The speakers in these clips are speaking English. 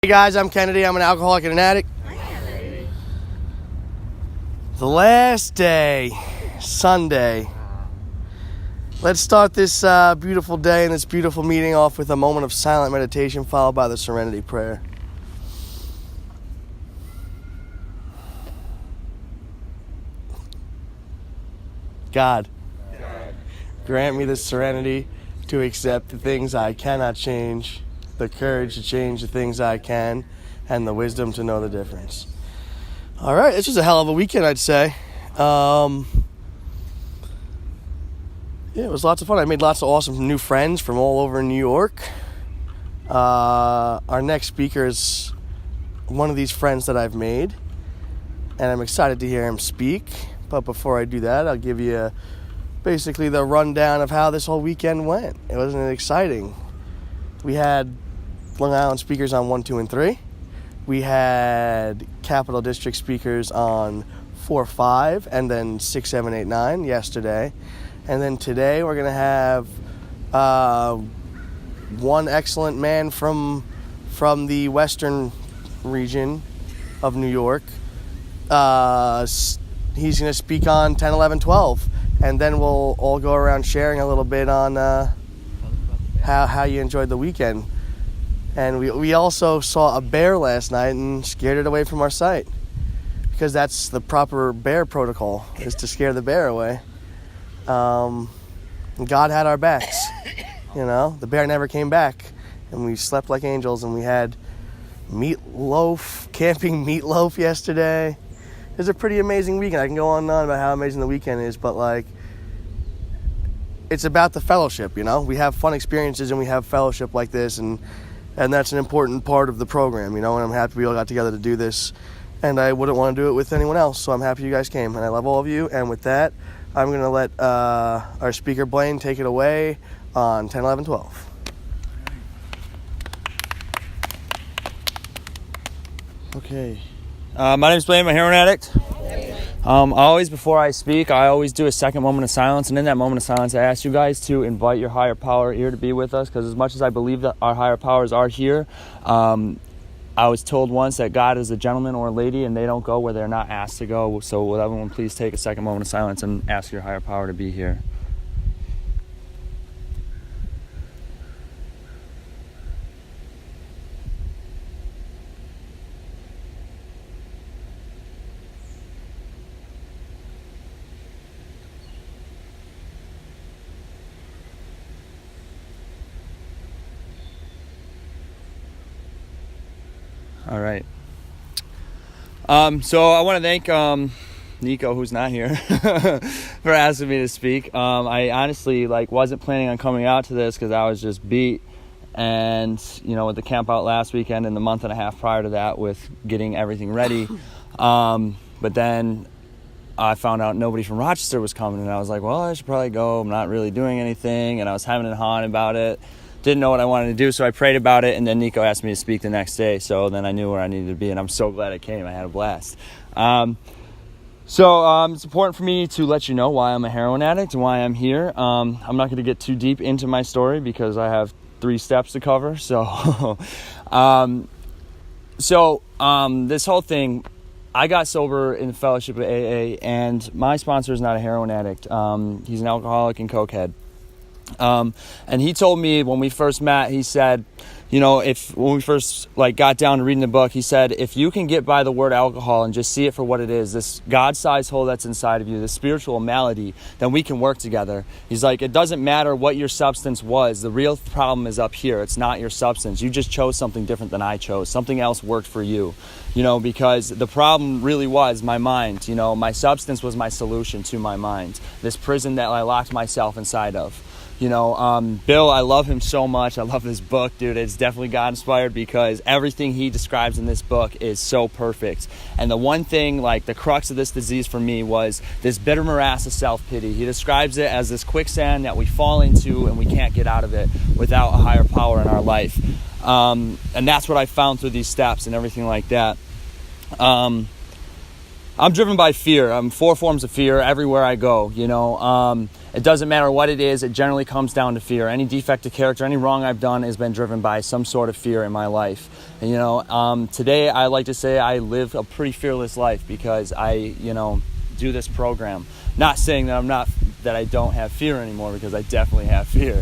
Hey guys, I'm Kennedy. I'm an alcoholic and an addict. The last day, Sunday. Let's start this beautiful day and this beautiful meeting off with a moment of silent meditation followed by the Serenity Prayer. God, grant me the serenity to accept the things I cannot change, the courage to change the things I can, and the wisdom to know the difference. All right, this was a hell of a weekend, I'd say. It was lots of fun. I made lots of awesome new friends from all over New York. Our next speaker is one of these friends that I've made, and I'm excited to hear him speak. But before I do that, I'll give you basically the rundown of how this whole weekend went. It wasn't exciting. We had Long Island speakers on 1, 2, and 3. We had Capital District speakers on 4, 5, and then 6, 7, 8, 9 yesterday. And then today we're going to have one excellent man from the western region of New York. He's going to speak on 10, 11, 12. And then we'll all go around sharing a little bit on how you enjoyed the weekend. And we also saw a bear last night and scared it away from our site. Because that's the proper bear protocol, is to scare the bear away. God had our backs. You know, the bear never came back. And we slept like angels, and we had camping meatloaf yesterday. It was a pretty amazing weekend. I can go on and on about how amazing the weekend is, but like, it's about the fellowship, you know? We have fun experiences and we have fellowship like this, and that's an important part of the program, you know? And I'm happy we all got together to do this, and I wouldn't want to do it with anyone else, so I'm happy you guys came, and I love all of you. And with that, I'm going to let our speaker Blaine take it away on 10, 11, 12. Okay. My name is Blaine. I'm a heroin addict. Before I speak, I always do a second moment of silence. And in that moment of silence, I ask you guys to invite your higher power here to be with us. Because as much as I believe that our higher powers are here, I was told once that God is a gentleman or a lady, and they don't go where they're not asked to go. So will everyone please take a second moment of silence and ask your higher power to be here. All right. So I want to thank Nico, who's not here, for asking me to speak. I honestly wasn't planning on coming out to this because I was just beat, and with the camp out last weekend and the month and a half prior to that with getting everything ready. But then I found out nobody from Rochester was coming, and I was like, well, I should probably go. I'm not really doing anything, and I was having a hawing about it. Didn't know what I wanted to do, so I prayed about it, and then Nico asked me to speak the next day, so then I knew where I needed to be, and I'm so glad I came. I had a blast. It's important for me to let you know why I'm a heroin addict and why I'm here. I'm not going to get too deep into my story because I have 3 steps to cover, so... This whole thing, I got sober in the fellowship of AA, and my sponsor is not a heroin addict. He's an alcoholic and cokehead. And he told me when we first met, he said, when we first got down to reading the book, he said, if you can get by the word alcohol and just see it for what it is, this God-sized hole that's inside of you, this spiritual malady, then we can work together. He's like, it doesn't matter what your substance was. The real problem is up here. It's not your substance. You just chose something different than I chose. Something else worked for you, because the problem really was my mind. My substance was my solution to my mind. This prison that I locked myself inside of. Bill, I love him so much. I love this book, dude. It's definitely God inspired because everything he describes in this book is so perfect. And the one thing, the crux of this disease for me was this bitter morass of self-pity. He describes it as this quicksand that we fall into and we can't get out of it without a higher power in our life. And that's what I found through these steps and everything like that. I'm driven by fear. 4 forms of fear everywhere I go, It doesn't matter what it is, it generally comes down to fear. Any defect of character, any wrong I've done has been driven by some sort of fear in my life. And, you know, today I like to say I live a pretty fearless life because I, you know, do this program. Not saying that that I don't have fear anymore, because I definitely have fear.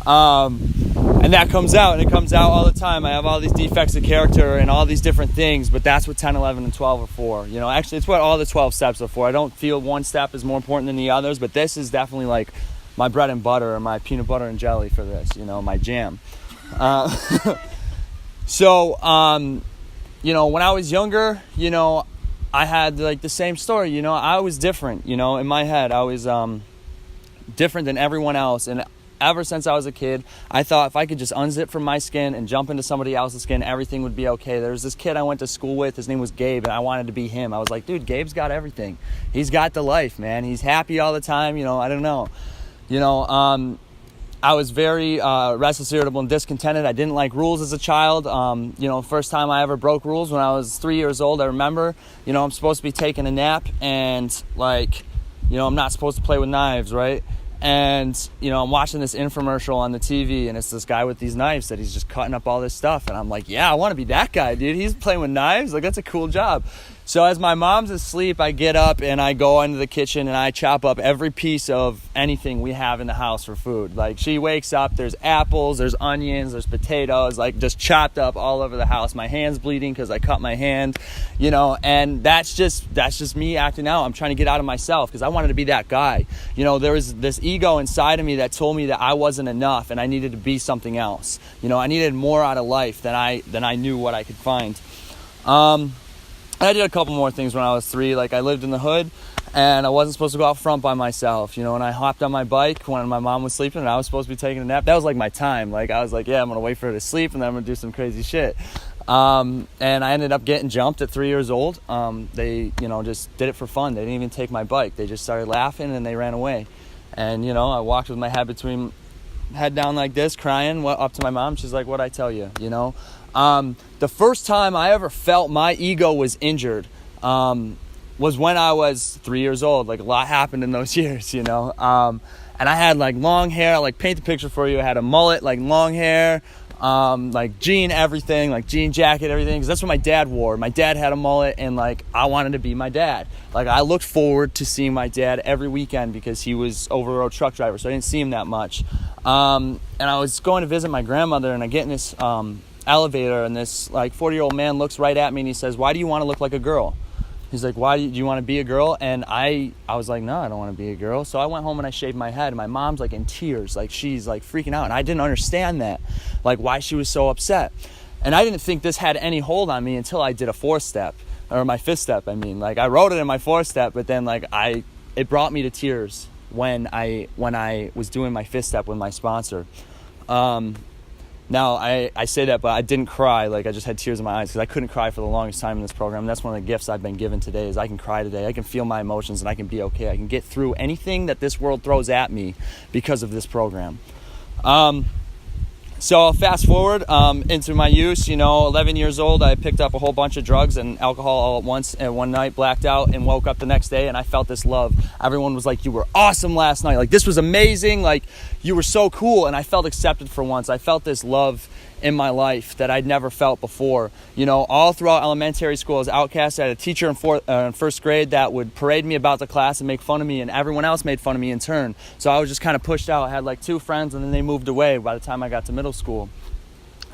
And that comes out, and it comes out all the time. I have all these defects of character and all these different things, but that's what 10, 11, and 12 are for. You know, actually, it's what all the 12 steps are for. I don't feel one step is more important than the others, but this is definitely like my bread and butter, or my peanut butter and jelly for this, you know, my jam. So, you know, when I was younger, you know, I had like the same story. You know, I was different. You know, in my head, I was different than everyone else. And ever since I was a kid, I thought if I could just unzip from my skin and jump into somebody else's skin, everything would be okay. There was this kid I went to school with. His name was Gabe, and I wanted to be him. I was like, dude, Gabe's got everything. He's got the life, man. He's happy all the time. You know, I don't know. You know, I was very restless, irritable, and discontented. I didn't like rules as a child. You know, first time I ever broke rules when I was 3 years old, I remember, you know, I'm supposed to be taking a nap, and like, you know, I'm not supposed to play with knives, right? And, you know, I'm watching this infomercial on the TV, and it's this guy with these knives that he's just cutting up all this stuff. And I'm like, yeah, I want to be that guy, dude. He's playing with knives. Like, that's a cool job. So as my mom's asleep, I get up and I go into the kitchen and I chop up every piece of anything we have in the house for food. Like, she wakes up, there's apples, there's onions, there's potatoes, like just chopped up all over the house. My hand's bleeding because I cut my hand, you know, and that's just me acting out. I'm trying to get out of myself because I wanted to be that guy. You know, there was this ego inside of me that told me that I wasn't enough and I needed to be something else. You know, I needed more out of life than I knew what I could find. I did a couple more things when I was 3. Like, I lived in the hood, and I wasn't supposed to go out front by myself, you know, and I hopped on my bike when my mom was sleeping and I was supposed to be taking a nap. That was like my time. Like, I was like, yeah, I'm going to wait for her to sleep, and then I'm going to do some crazy shit. And I ended up getting jumped at 3 years old. They, you know, just did it for fun. They didn't even take my bike. They just started laughing, and they ran away. And, you know, I walked with my head down like this, crying, went up to my mom. She's like, what'd I tell you, you know? The first time I ever felt my ego was injured was when I was 3 years old. Like, a lot happened in those years, you know. And I had like long hair. Like, paint the picture for you. I had a mullet, like long hair, like jean everything, like jean jacket, everything. Because that's what my dad wore. My dad had a mullet, and like I wanted to be my dad. Like, I looked forward to seeing my dad every weekend because he was over-the-road truck driver, so I didn't see him that much. And I was going to visit my grandmother, and I get in this elevator, and this like 40-year-old man looks right at me, and he says, why do you want to look like a girl? He's like, why do you want to be a girl? And I was like, no, I don't want to be a girl. So I went home and I shaved my head, and my mom's like in tears, like she's like freaking out, and I didn't understand that, like why she was so upset. And I didn't think this had any hold on me until I did a 4-step, or my 5th step. I mean, like I wrote it in my 4th step, but then like it brought me to tears when I was doing my 5th step with my sponsor. Now, I say that, but I didn't cry. Like, I just had tears in my eyes because I couldn't cry for the longest time in this program. And that's one of the gifts I've been given today, is I can cry today. I can feel my emotions, and I can be okay. I can get through anything that this world throws at me because of this program. So I'll fast forward into my use. You know, 11 years old, I picked up a whole bunch of drugs and alcohol all at once, and one night blacked out and woke up the next day, and I felt this love. Everyone was like, you were awesome last night. Like, this was amazing. Like, you were so cool. And I felt accepted for once. I felt this love in my life that I'd never felt before. You know, all throughout elementary school, I was outcast. I had a teacher in first grade that would parade me about the class and make fun of me, and everyone else made fun of me in turn. So I was just kind of pushed out. I had like 2 friends, and then they moved away by the time I got to middle school.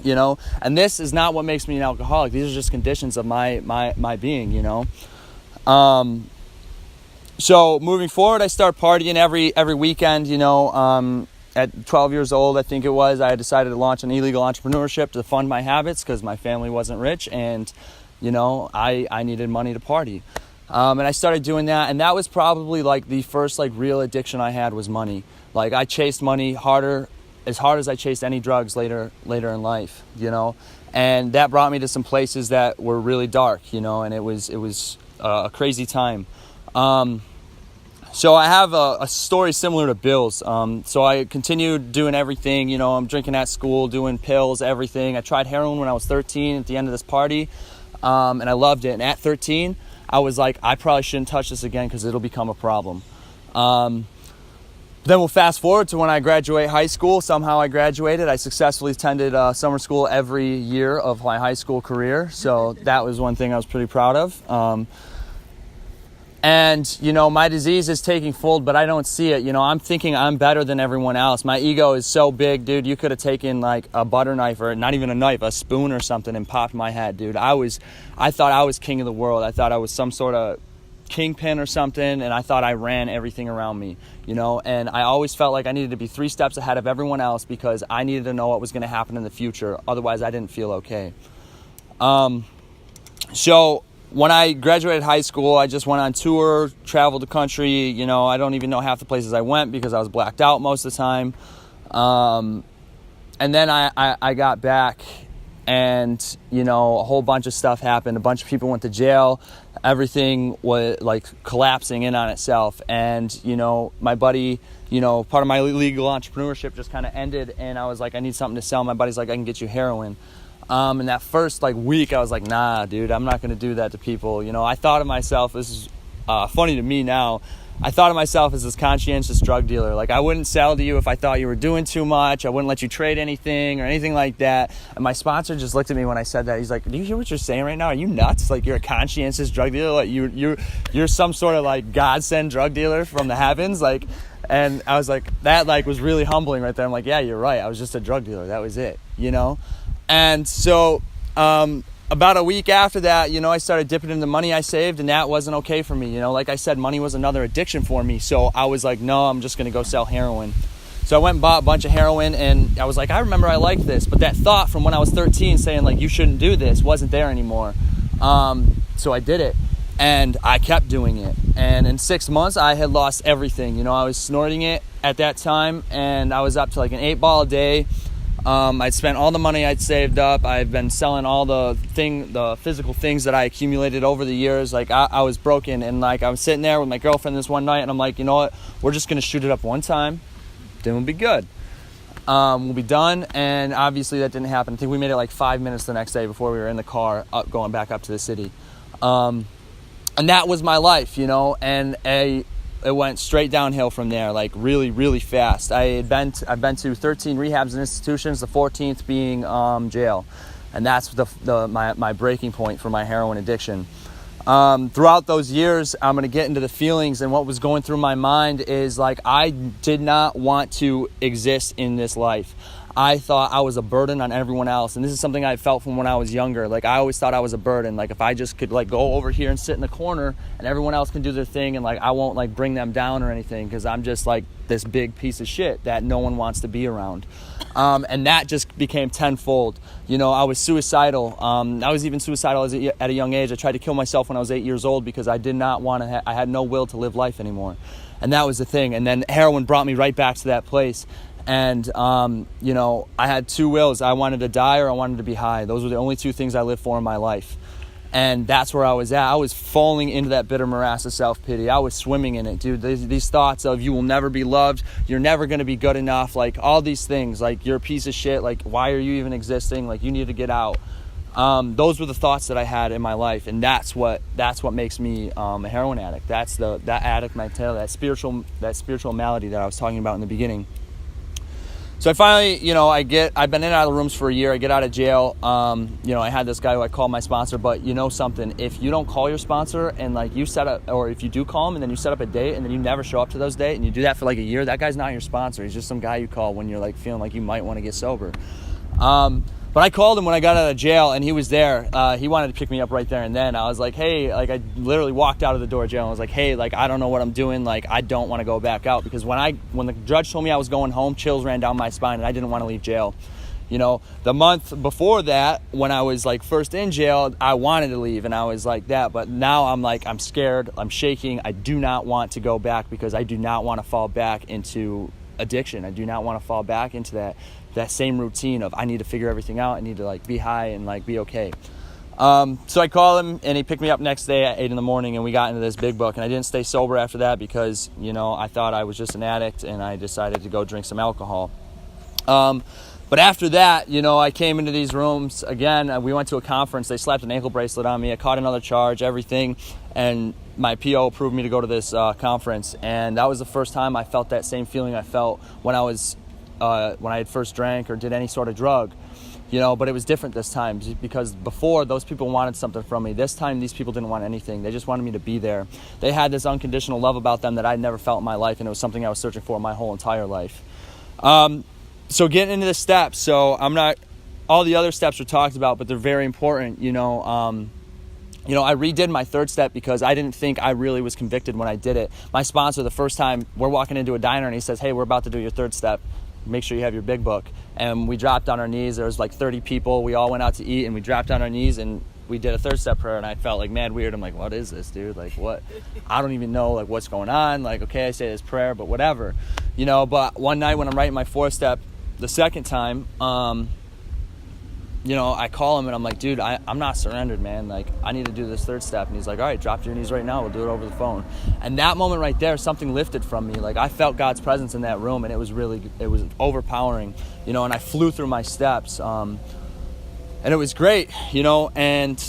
You know, and this is not what makes me an alcoholic. These are just conditions of my being, you know. So moving forward, I start partying every weekend, you know. At 12 years old, I think it was, I decided to launch an illegal entrepreneurship to fund my habits because my family wasn't rich, and, you know, I needed money to party. And I started doing that, and that was probably like the first like real addiction I had was money. Like, I chased money as hard as I chased any drugs later in life, you know, and that brought me to some places that were really dark, you know, and it was a crazy time. So I have a story similar to Bill's. So I continued doing everything, you know, I'm drinking at school, doing pills, everything. I tried heroin when I was 13 at the end of this party, and I loved it. And at 13, I was like, I probably shouldn't touch this again because it'll become a problem. Then we'll fast forward to when I graduate high school. Somehow I graduated. I successfully attended summer school every year of my high school career. So that was one thing I was pretty proud of. And, you know, my disease is taking hold, but I don't see it. You know, I'm thinking I'm better than everyone else. My ego is so big, dude. You could have taken like a butter knife, or not even a knife, a spoon or something, and popped my head, dude. I thought I was king of the world. I thought I was some sort of kingpin or something, and I thought I ran everything around me, you know. And I always felt like I needed to be 3 steps ahead of everyone else because I needed to know what was going to happen in the future. Otherwise, I didn't feel okay. So when I graduated high school, I just went on tour, traveled the country. You know, I don't even know half the places I went because I was blacked out most of the time. And then I got back, and, you know, a whole bunch of stuff happened. A bunch of people went to jail. Everything was like collapsing in on itself. And, you know, my buddy, you know, part of my legal entrepreneurship just kind of ended, and I was like, I need something to sell. My buddy's like, I can get you heroin. And that first like week, I was like, nah, dude, I'm not going to do that to people. You know, I thought of myself, this is funny to me now, I thought of myself as this conscientious drug dealer. Like, I wouldn't sell to you if I thought you were doing too much. I wouldn't let you trade anything or anything like that. And my sponsor just looked at me when I said that. He's like, do you hear what you're saying right now? Are you nuts? Like, you're a conscientious drug dealer? Like, you're some sort of like godsend drug dealer from the heavens? Like, and I was like, that like was really humbling right there. I'm like, yeah, you're right. I was just a drug dealer. That was it, you know? And so about a week after that, you know, I started dipping into the money I saved, and that wasn't okay for me. You know, like I said, money was another addiction for me. So I was like, no, I'm just going to go sell heroin. So I went and bought a bunch of heroin, and I was like, I remember I liked this. But that thought from when I was 13 saying, like, you shouldn't do this wasn't there anymore. So I did it, and I kept doing it. And in 6 months, I had lost everything. You know, I was snorting it at that time, and I was up to like an 8-ball a day. I'd spent all the money I'd saved up. I've been selling all the physical things that I accumulated over the years. Like, I was broken, and like I was sitting there with my girlfriend this one night, and I'm like, you know what? We're just gonna shoot it up one time, then we'll be good. We'll be done. And obviously that didn't happen. I think we made it like 5 minutes the next day before we were in the car going back up to the city. And that was my life, you know. And it went straight downhill from there, like really, really fast. I've been to 13 rehabs and institutions, the 14th being jail, and that's my breaking point for my heroin addiction. Throughout those years, I'm going to get into the feelings, and what was going through my mind is like, I did not want to exist in this life. I thought I was a burden on everyone else, and this is something I felt from when I was younger. Like, I always thought I was a burden. Like, if I just could like go over here and sit in the corner, and everyone else can do their thing, and like I won't like bring them down or anything, because I'm just like this big piece of shit that no one wants to be around. And that just became tenfold. You know, I was suicidal. I was even suicidal at a young age. I tried to kill myself when I was 8 years old because I did not want to. I had no will to live life anymore, and that was the thing. And then heroin brought me right back to that place. And, you know, I had 2 wills. I wanted to die or I wanted to be high. Those were the only 2 things I lived for in my life. And that's where I was at. I was falling into that bitter morass of self-pity. I was swimming in it, dude. These thoughts of you will never be loved. You're never going to be good enough. Like, all these things. Like, you're a piece of shit. Like, why are you even existing? Like, you need to get out. Those were the thoughts that I had in my life. And that's what makes me a heroin addict. That's that addict mentality, that spiritual malady that I was talking about in the beginning. So I finally, you know, I've been in and out of the rooms for a year. I get out of jail. You know, I had this guy who I called my sponsor, but you know something, if you don't call your sponsor and like you set up, or if you do call him and then you set up a date and then you never show up to those dates and you do that for like a year, that guy's not your sponsor. He's just some guy you call when you're like feeling like you might want to get sober. But I called him when I got out of jail, and he was there. He wanted to pick me up right there and then. I was like, hey, like I literally walked out of the door of jail. And I was like, hey, like I don't know what I'm doing. Like I don't want to go back out, because when the judge told me I was going home, chills ran down my spine, and I didn't want to leave jail. You know, the month before that, when I was like first in jail, I wanted to leave, and I was like that. But now I'm like, I'm scared, I'm shaking. I do not want to go back, because I do not want to fall back into addiction. I do not want to fall back into that same routine of I need to figure everything out. I need to like be high and like be okay. So I called him, and he picked me up next day at 8 a.m, and we got into this big book. And I didn't stay sober after that because, you know, I thought I was just an addict, and I decided to go drink some alcohol. But after that, you know, I came into these rooms again. We went to a conference. They slapped an ankle bracelet on me. I caught another charge, everything. And my PO approved me to go to this conference. And that was the first time I felt that same feeling I felt when I had first drank or did any sort of drug. You know, but it was different this time because before those people wanted something from me. This time these people didn't want anything. They just wanted me to be there. They had this unconditional love about them that I'd never felt in my life, and it was something I was searching for my whole entire life. So getting into the steps. So all the other steps are talked about, but they're very important. You know, I redid my third step because I didn't think I really was convicted when I did it. My sponsor, the first time, we're walking into a diner and he says, "Hey, we're about to do your third step. Make sure you have your big book." And we dropped on our knees. There was like 30 people. We all went out to eat and we dropped on our knees and we did a third step prayer, and I felt like mad weird. I'm like, what is this, dude? Like, what? I don't even know like what's going on. Like, okay, I say this prayer, but whatever. You know, but one night when I'm writing my fourth step the second time, you know, I call him and I'm like, dude, I'm not surrendered, man. Like, I need to do this third step. And he's like, all right, drop to your knees right now. We'll do it over the phone. And that moment right there, something lifted from me. Like, I felt God's presence in that room, and it was overpowering, you know, and I flew through my steps. And it was great, you know, and,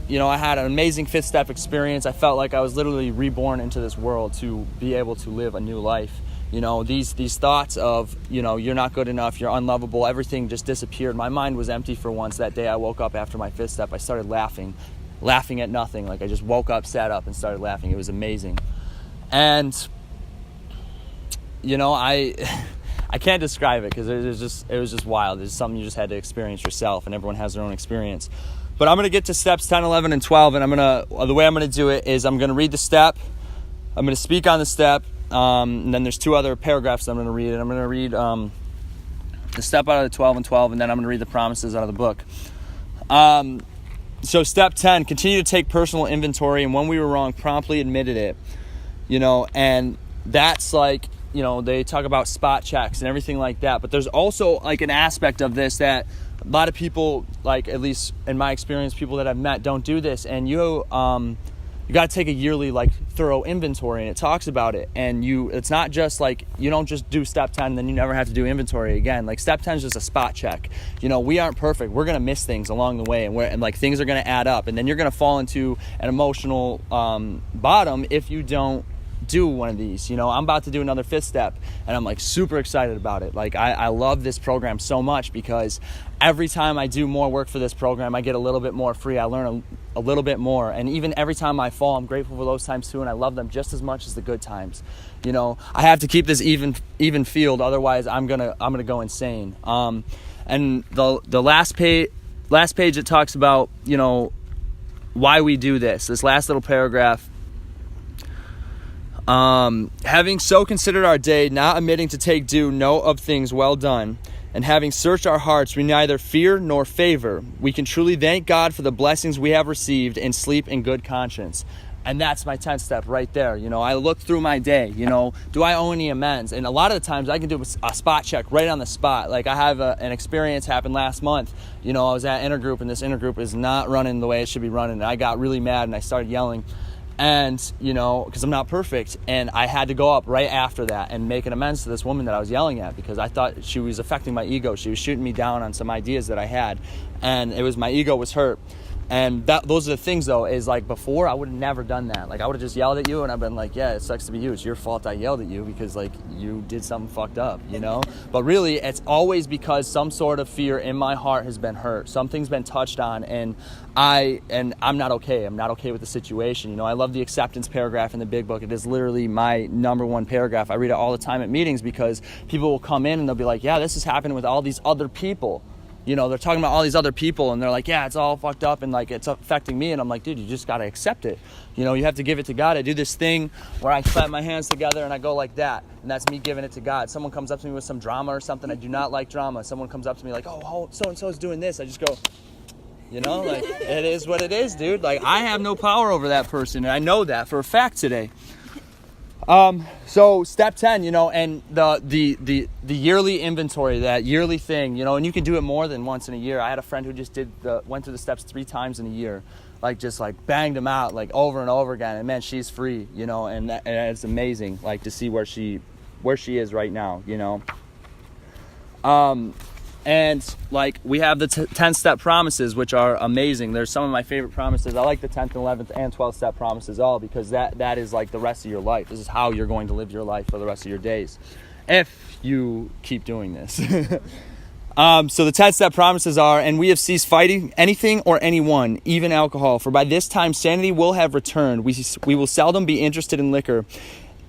you know, I had an amazing fifth step experience. I felt like I was literally reborn into this world to be able to live a new life. You know, these thoughts of, you know, you're not good enough, you're unlovable, everything just disappeared. My mind was empty for once. That day I woke up after my fifth step. I started laughing at nothing. Like, I just woke up, sat up, and started laughing. It was amazing. And, you know, I can't describe it because it was just wild. It's something you just had to experience yourself, and everyone has their own experience. But I'm going to get to steps 10, 11, and 12, and the way I'm going to do it is I'm going to read the step, I'm going to speak on the step, and then there's two other paragraphs that I'm going to read. And I'm going to read the step out of the 12 and 12, and then I'm going to read the promises out of the book. So step 10, continue to take personal inventory, and when we were wrong, promptly admitted it. You know, and that's like, you know, they talk about spot checks and everything like that. But there's also like an aspect of this that a lot of people, like, at least in my experience, people that I've met don't do this. And you got to take a yearly, like, thorough inventory, and it talks about it. And it's not just like, you don't just do step 10 and then you never have to do inventory again. Like, step 10 is just a spot check. You know, we aren't perfect. We're going to miss things along the way, and like things are going to add up, and then you're going to fall into an emotional bottom if you don't do one of these. You know, I'm about to do another fifth step, and I'm like super excited about it. Like, I love this program so much because every time I do more work for this program, I get a little bit more free. I learn a little bit more, and even every time I fall, I'm grateful for those times too, and I love them just as much as the good times. You know, I have to keep this even field, otherwise I'm gonna go insane. And the last page it talks about, you know, why we do this last little paragraph. Having so considered our day, not omitting to take due note of things well done, and having searched our hearts, we neither fear nor favor. We can truly thank God for the blessings we have received and sleep in good conscience. And that's my 10th step right there. You know, I look through my day, you know, do I owe any amends? And a lot of the times I can do a spot check right on the spot. Like, I have an experience happen last month. You know, I was at intergroup, and this intergroup is not running the way it should be running. And I got really mad and I started yelling. And, you know, because I'm not perfect, and I had to go up right after that and make an amends to this woman that I was yelling at because I thought she was affecting my ego. She was shooting me down on some ideas that I had, and my ego was hurt. And those are the things, though, is like before I would have never done that. Like, I would have just yelled at you and I've been like, yeah, it sucks to be you. It's your fault I yelled at you because, like, you did something fucked up, you know? But really, it's always because some sort of fear in my heart has been hurt. Something's been touched on, and I'm not okay. I'm not okay with the situation. You know, I love the acceptance paragraph in the big book. It is literally my number one paragraph. I read it all the time at meetings because people will come in and they'll be like, yeah, this is happening with all these other people. You know, they're talking about all these other people, and they're like, yeah, it's all fucked up, and like it's affecting me. And I'm like, dude, you just got to accept it. You know, you have to give it to God. I do this thing where I clap my hands together and I go like that, and that's me giving it to God. Someone comes up to me with some drama or something. I do not like drama. Someone comes up to me like, oh, so-and-so is doing this. I just go, you know, like, it is what it is, dude. Like, I have no power over that person, and I know that for a fact today. So step 10, you know, and the yearly inventory, that yearly thing, you know, and you can do it more than once in a year. I had a friend who just went through the steps 3 times in a year, like just like banged them out like over and over again. And man, she's free, you know, and it's amazing, like, to see where she is right now, you know. And like we have the 10-step promises, which are amazing. They're some of my favorite promises. I like the 10th, 11th, and 12th-step promises all because that is like the rest of your life. This is how you're going to live your life for the rest of your days if you keep doing this. So the 10-step promises are, and we have ceased fighting anything or anyone, even alcohol. For by this time sanity will have returned. We will seldom be interested in liquor.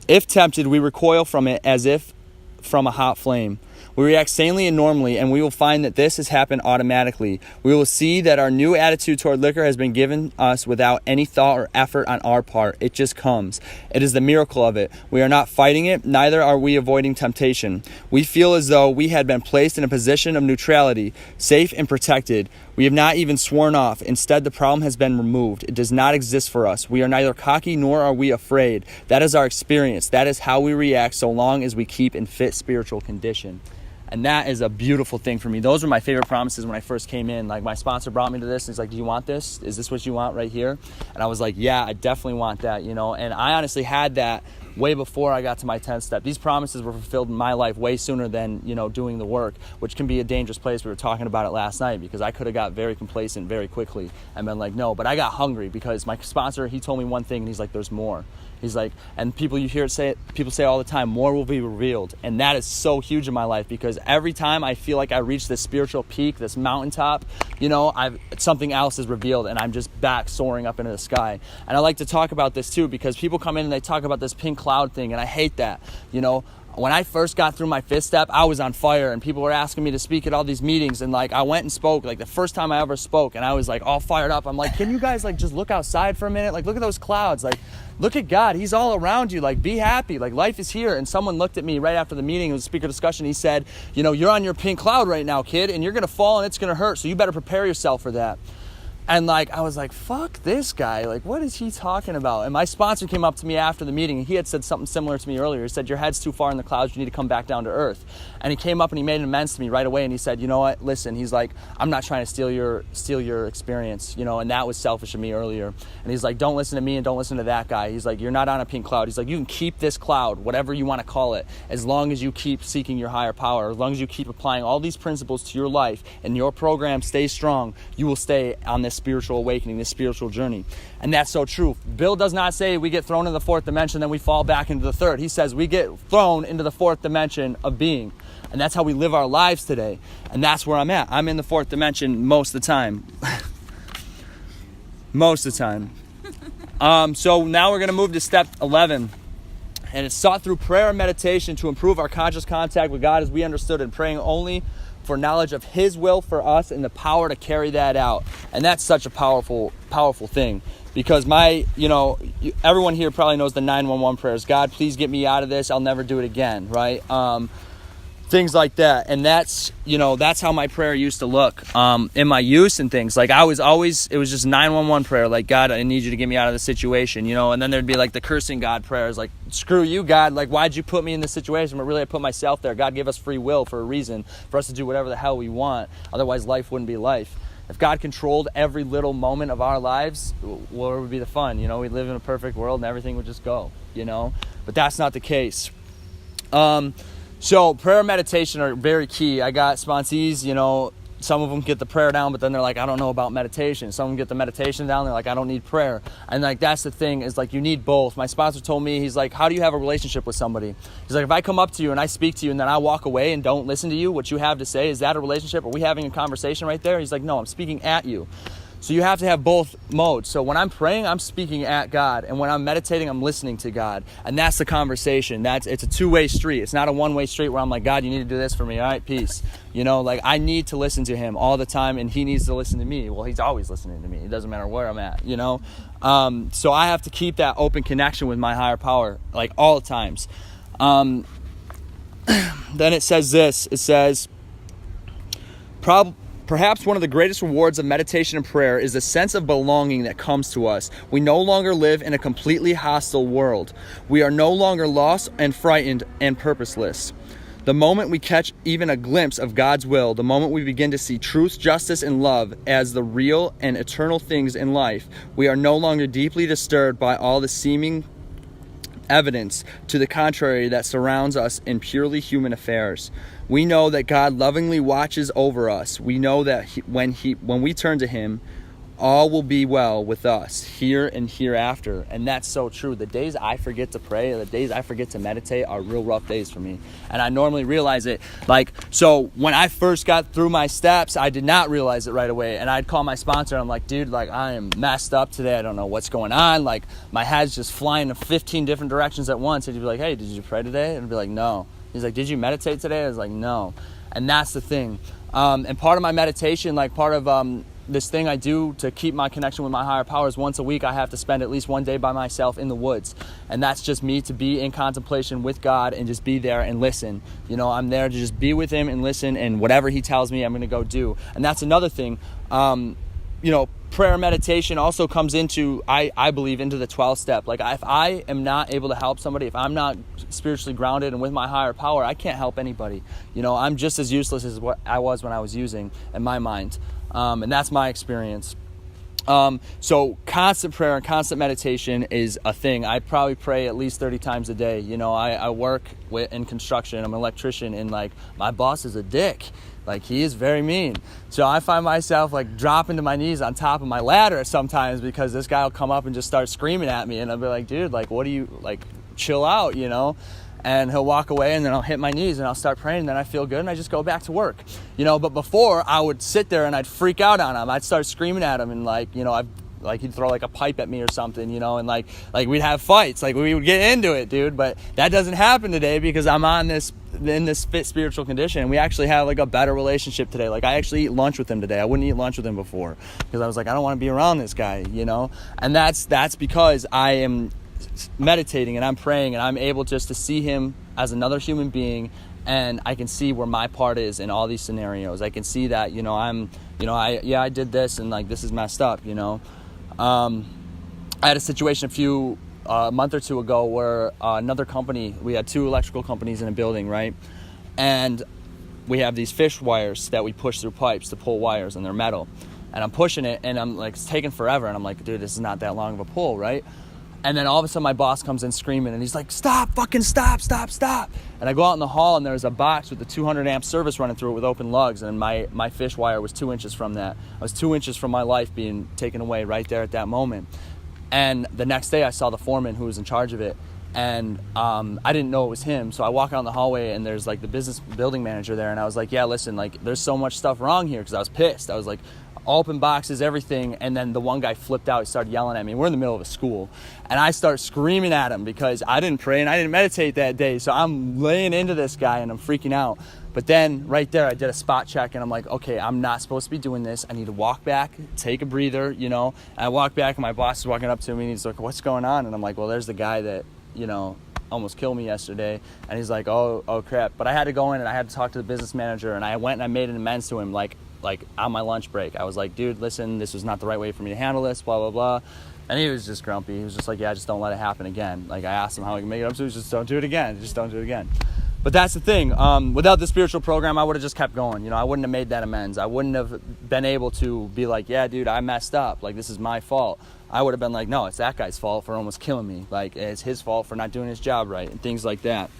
If tempted, we recoil from it as if from a hot flame. We react sanely and normally, and we will find that this has happened automatically. We will see that our new attitude toward liquor has been given us without any thought or effort on our part. It just comes. It is the miracle of it. We are not fighting it, neither are we avoiding temptation. We feel as though we had been placed in a position of neutrality, safe and protected. We have not even sworn off. Instead, the problem has been removed. It does not exist for us. We are neither cocky nor are we afraid. That is our experience. That is how we react so long as we keep in fit spiritual condition. And that is a beautiful thing for me. Those were my favorite promises when I first came in. Like my sponsor brought me to this. And he's like, do you want this? Is this what you want right here? And I was like, yeah, I definitely want that, you know. And I honestly had that way before I got to my 10th step. These promises were fulfilled in my life way sooner than, you know, doing the work, which can be a dangerous place. We were talking about it last night because I could have got very complacent very quickly and been like, no, but I got hungry because my sponsor, he told me one thing and he's like, there's more. He's like, and people, you hear it say, people say all the time, more will be revealed. And that is so huge in my life because every time I feel like I reach this spiritual peak, this mountaintop, you know, something else is revealed and I'm just back soaring up into the sky. And I like to talk about this too because people come in and they talk about this pink cloud thing and I hate that, you know. When I first got through my 5th step, I was on fire and people were asking me to speak at all these meetings and like I went and spoke like the first time I ever spoke and I was like all fired up. I'm like, can you guys like just look outside for a minute? Like look at those clouds. Like look at God. He's all around you. Like be happy. Like life is here. And someone looked at me right after the meeting. It was a speaker discussion. He said, you know, you're on your pink cloud right now, kid, and you're going to fall and it's going to hurt. So you better prepare yourself for that. And like, I was like, fuck this guy. Like, what is he talking about? And my sponsor came up to me after the meeting and he had said something similar to me earlier. He said, your head's too far in the clouds. You need to come back down to earth. And he came up and he made an amends to me right away. And he said, you know what? Listen, he's like, I'm not trying to steal your experience, you know, and that was selfish of me earlier. And he's like, don't listen to me and don't listen to that guy. He's like, you're not on a pink cloud. He's like, you can keep this cloud, whatever you want to call it, as long as you keep seeking your higher power, as long as you keep applying all these principles to your life and your program stays strong, you will stay on this spiritual awakening, this spiritual journey. And that's so true. Bill does not say we get thrown into the 4th dimension, then we fall back into the 3rd. He says we get thrown into the 4th dimension of being. And that's how we live our lives today. And that's where I'm at. I'm in the 4th dimension most of the time. Most of the time. So now we're going to move to step 11. And it's sought through prayer and meditation to improve our conscious contact with God as we understood it, praying only for knowledge of His will for us and the power to carry that out. And that's such a powerful, powerful thing. Because everyone here probably knows the 911 prayers. God, please get me out of this. I'll never do it again, right? Things like that. And that's how my prayer used to look in my youth and things. Like it was just 911 prayer. Like, God, I need you to get me out of this situation, and then there'd be like the cursing God prayers. Like, screw you, God. Like, why'd you put me in this situation? But really, I put myself there. God gave us free will for a reason, for us to do whatever the hell we want. Otherwise, life wouldn't be life. If God controlled every little moment of our lives, where would be the fun? We'd live in a perfect world and everything would just go, But that's not the case. So prayer and meditation are very key. I got sponsees, some of them get the prayer down, but then they're like, I don't know about meditation. Some of them get the meditation down, they're like, I don't need prayer. And like, that's the thing, is like, you need both. My sponsor told me, he's like, how do you have a relationship with somebody? He's like, if I come up to you and I speak to you and then I walk away and don't listen to you, what you have to say, is that a relationship? Are we having a conversation right there? He's like, no, I'm speaking at you. So you have to have both modes. So when I'm praying, I'm speaking at God. And when I'm meditating, I'm listening to God. And that's the conversation. It's a two-way street. It's not a one-way street where I'm like, God, you need to do this for me. All right, peace. Like I need to listen to Him all the time and He needs to listen to me. Well, He's always listening to me. It doesn't matter where I'm at, So I have to keep that open connection with my higher power, like all the times. Then it says this. It says, perhaps one of the greatest rewards of meditation and prayer is the sense of belonging that comes to us. We no longer live in a completely hostile world. We are no longer lost and frightened and purposeless. The moment we catch even a glimpse of God's will, the moment we begin to see truth, justice, and love as the real and eternal things in life, we are no longer deeply disturbed by all the seeming evidence to the contrary that surrounds us in purely human affairs. We know that God lovingly watches over us. We know that when we turn to him, all will be well with us here and hereafter. And that's so true. The days I forget to pray, the days I forget to meditate are real rough days for me. And I normally realize it. So when I first got through my steps, I did not realize it right away. And I'd call my sponsor and I'm like, dude, I am messed up today. I don't know what's going on. My head's just flying in 15 different directions at once. And he'd be like, hey, did you pray today? And I'd be like, no. He's like, did you meditate today? I was like, no. And that's the thing. And part of my meditation, part of this thing I do to keep my connection with my higher powers, once a week I have to spend at least one day by myself in the woods. And that's just me to be in contemplation with God and just be there and listen. I'm there to just be with him and listen, and whatever he tells me, I'm going to go do. And that's another thing. Prayer and meditation also comes into, I believe, into the 12th step. If I am not able to help somebody, if I'm not spiritually grounded and with my higher power, I can't help anybody. I'm just as useless as what I was when I was using in my mind. And that's my experience. So constant prayer and constant meditation is a thing. I probably pray at least 30 times a day. I work in construction. I'm an electrician, and my boss is a dick. He is very mean. So I find myself dropping to my knees on top of my ladder sometimes because this guy will come up and just start screaming at me, and I'll be like, dude, what do you, chill out, And he'll walk away, and then I'll hit my knees and I'll start praying, and then I feel good and I just go back to work. But before I would sit there and I'd freak out on him. I'd start screaming at him, and he'd throw a pipe at me or something, and we'd have fights. We would get into it, dude. But that doesn't happen today because I'm in this fit spiritual condition. And we actually have a better relationship today. I actually eat lunch with him today. I wouldn't eat lunch with him before because I was I don't want to be around this guy, And that's because I am meditating and I'm praying and I'm able just to see him as another human being, and I can see where my part is in all these scenarios. I can see that I did this, and this is messed up. I had a situation a month or two ago where another company, we had two electrical companies in a building, right? And we have these fish wires that we push through pipes to pull wires, and they're metal. And I'm pushing it, and I'm it's taking forever, and I'm like, dude, this is not that long of a pull, right? And then all of a sudden my boss comes in screaming, and he's like, stop, fucking stop. And I go out in the hall, and there's a box with the 200 amp service running through it with open lugs, and my fish wire was 2 inches from that. I was 2 inches from my life being taken away right there at that moment. And the next day I saw the foreman who was in charge of it, and I didn't know it was him. So I walk out in the hallway, and there's the business building manager there, and I was like, yeah, listen, there's so much stuff wrong here, because I was pissed. I was like, open boxes, everything. And then the one guy flipped out. He started yelling at me. We're in the middle of a school, and I start screaming at him because I didn't pray and I didn't meditate that day. So I'm laying into this guy and I'm freaking out. But then right there I did a spot check, and I'm like, okay, I'm not supposed to be doing this. I need to walk back, take a breather, And I walk back, and my boss is walking up to me, and he's like, what's going on? And I'm like, well, there's the guy that almost killed me yesterday. And he's like, oh crap. But I had to go in and I had to talk to the business manager, and I went and I made an amends to him on my lunch break. I was like, dude, listen, this was not the right way for me to handle this, blah, blah, blah. And he was just grumpy. He was just like, yeah, just don't let it happen again. I asked him how I can make it up, so he was just don't do it again. Just don't do it again. But that's the thing. Without the spiritual program, I would have just kept going. I wouldn't have made that amends. I wouldn't have been able to be like, yeah, dude, I messed up. This is my fault. I would have been like, no, it's that guy's fault for almost killing me. It's his fault for not doing his job right, and things like that.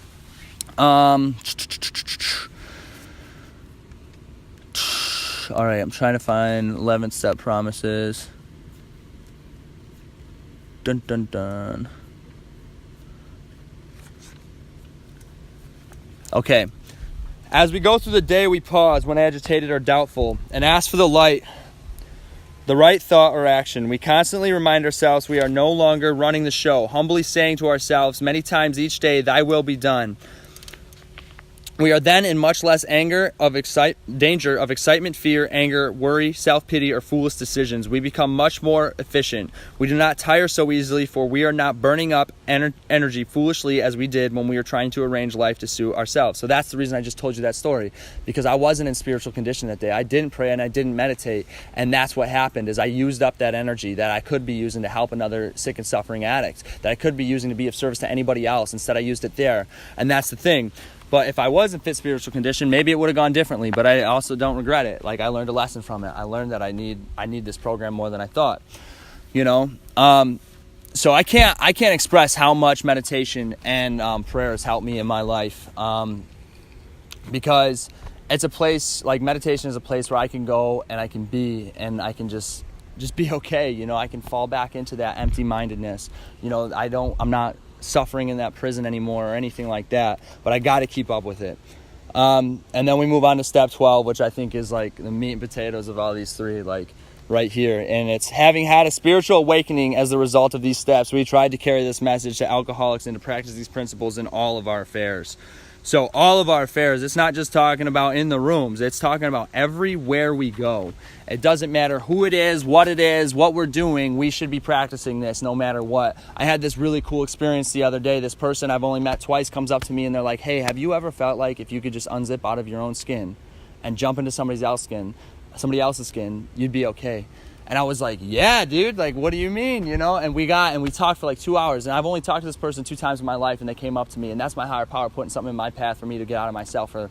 All right, I'm trying to find 11th step promises. Dun, dun, dun. Okay. As we go through the day, we pause when agitated or doubtful and ask for the right thought or action. We constantly remind ourselves we are no longer running the show, humbly saying to ourselves many times each day, thy will be done. We are then in much less danger of excitement, fear, anger, worry, self-pity, or foolish decisions. We become much more efficient. We do not tire so easily, for we are not burning up energy foolishly as we did when we were trying to arrange life to suit ourselves. So that's the reason I just told you that story, because I wasn't in spiritual condition that day. I didn't pray and I didn't meditate, and that's what happened is I used up that energy that I could be using to help another sick and suffering addict, that I could be using to be of service to anybody else. Instead, I used it there, and that's the thing. But if I was in fit spiritual condition, maybe it would have gone differently. But I also don't regret it. I learned a lesson from it. I learned that I need this program more than I thought. so I can't express how much meditation and prayer has helped me in my life, because it's a place, like meditation is a place where I can go and I can be, and I can just be okay. You know, I can fall back into that empty-mindedness. You know, I'm not suffering in that prison anymore or anything like that, but I got to keep up with it. And then we move on to step 12, which I think is like the meat and potatoes of all these three, like right here. And it's having had a spiritual awakening as a result of these steps, we tried to carry this message to alcoholics and to practice these principles in all of our affairs. So all of our affairs, it's not just talking about in the rooms, it's talking about everywhere we go. It doesn't matter who it is, what we're doing, we should be practicing this no matter what. I had this really cool experience the other day. This person I've only met twice comes up to me and they're like, hey, have you ever felt like if you could just unzip out of your own skin and jump into somebody else's skin, you'd be okay? And I was like, yeah, dude, like, what do you mean, you know? And we talked for like 2 hours, and I've only talked to this person 2 times in my life, and they came up to me, and that's my higher power putting something in my path for me to get out of myself for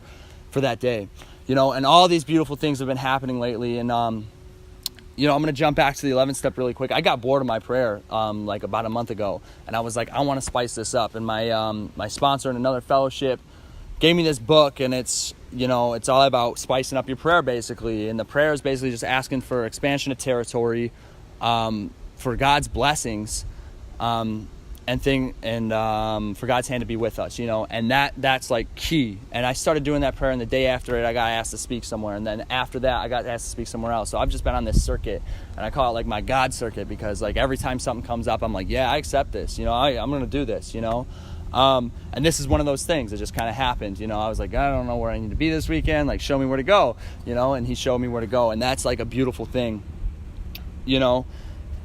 that day, you know? And all these beautiful things have been happening lately, and, you know, I'm going to jump back to the 11th step really quick. I got bored of my prayer, like about a month ago, and I was like, I want to spice this up, and my sponsor in another fellowship gave me this book, and it's, you know, it's all about spicing up your prayer basically. And the prayer is basically just asking for expansion of territory, for God's blessings, and for God's hand to be with us, you know. And that's like key. And I started doing that prayer, and the day after it I got asked to speak somewhere, and then after that I got asked to speak somewhere else. So I've just been on this circuit, and I call it like my God circuit, because like every time something comes up I'm like, yeah, I accept this, you know, I'm gonna do this, you know. And this is one of those things that just kind of happened, you know. I was like, I don't know where I need to be this weekend, like show me where to go, you know. And he showed me where to go, and that's like a beautiful thing, you know.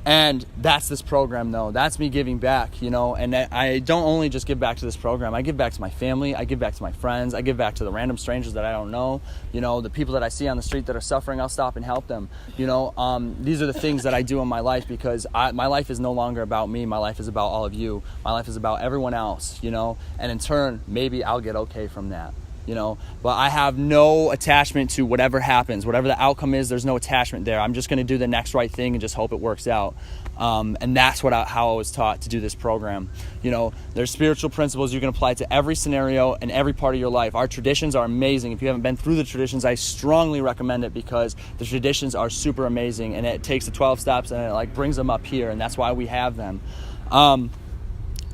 And that's this program, though. That's me giving back, you know. And I don't only just give back to this program. I give back to my family. I give back to my friends. I give back to the random strangers that I don't know. You know, the people that I see on the street that are suffering, I'll stop and help them. You know, these are the things that I do in my life, because my life is no longer about me. My life is about all of you. My life is about everyone else, you know. And in turn, maybe I'll get okay from that, you know. But I have no attachment to whatever happens. Whatever the outcome is, there's no attachment there. I'm just going to do the next right thing and just hope it works out. And that's how I was taught to do this program. You know, there's spiritual principles you can apply to every scenario and every part of your life. Our traditions are amazing. If you haven't been through the traditions, I strongly recommend it, because the traditions are super amazing, and it takes the 12 steps and it like brings them up here, and that's why we have them.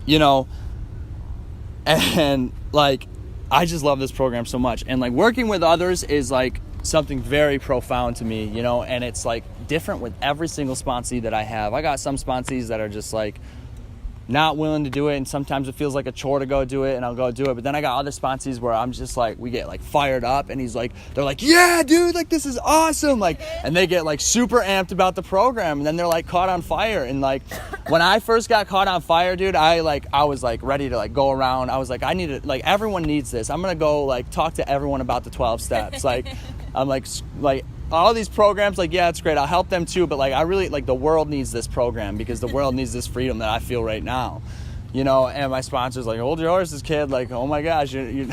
You know, and like, I just love this program so much. And like, working with others is like something very profound to me, you know. And it's like different with every single sponsee that I have. I got some sponsees that are just like not willing to do it, and sometimes it feels like a chore to go do it, and I'll go do it. But then I got other sponsees where I'm just like, we get like fired up, and they're like, yeah, dude, like this is awesome, like, and they get like super amped about the program, and then they're like caught on fire. And like, when I first got caught on fire, dude, I was like ready to like go around. I was like, I need it, like everyone needs this. I'm gonna go like talk to everyone about the 12 steps. Like, I'm like all these programs, like, yeah, it's great, I'll help them too, but like, I really, like, the world needs this program, because the world needs this freedom that I feel right now, you know. And my sponsor's like, hold your horses, kid, like, oh my gosh, you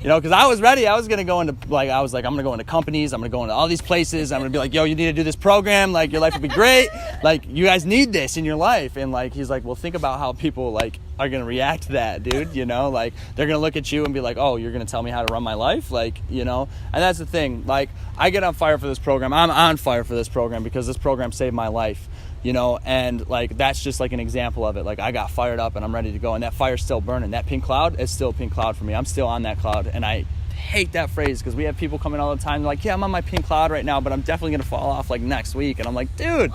know, because I was ready. I was gonna go into, like, I was like, I'm gonna go into companies, I'm gonna go into all these places, I'm gonna be like, yo, you need to do this program, like, your life will be great, like, you guys need this in your life. And like, he's like, well, think about how people like are gonna react to that, dude, you know, like, they're gonna look at you and be like, oh, you're gonna tell me how to run my life, like, you know. And that's the thing, like, I get on fire for this program. I'm on fire for this program, because this program saved my life, you know. And like, that's just like an example of it. Like, I got fired up and I'm ready to go, and that fire's still burning. That pink cloud is still a pink cloud for me. I'm still on that cloud, and I hate that phrase, because we have people coming all the time, like, yeah, I'm on my pink cloud right now, but I'm definitely gonna fall off like next week. And I'm like, dude,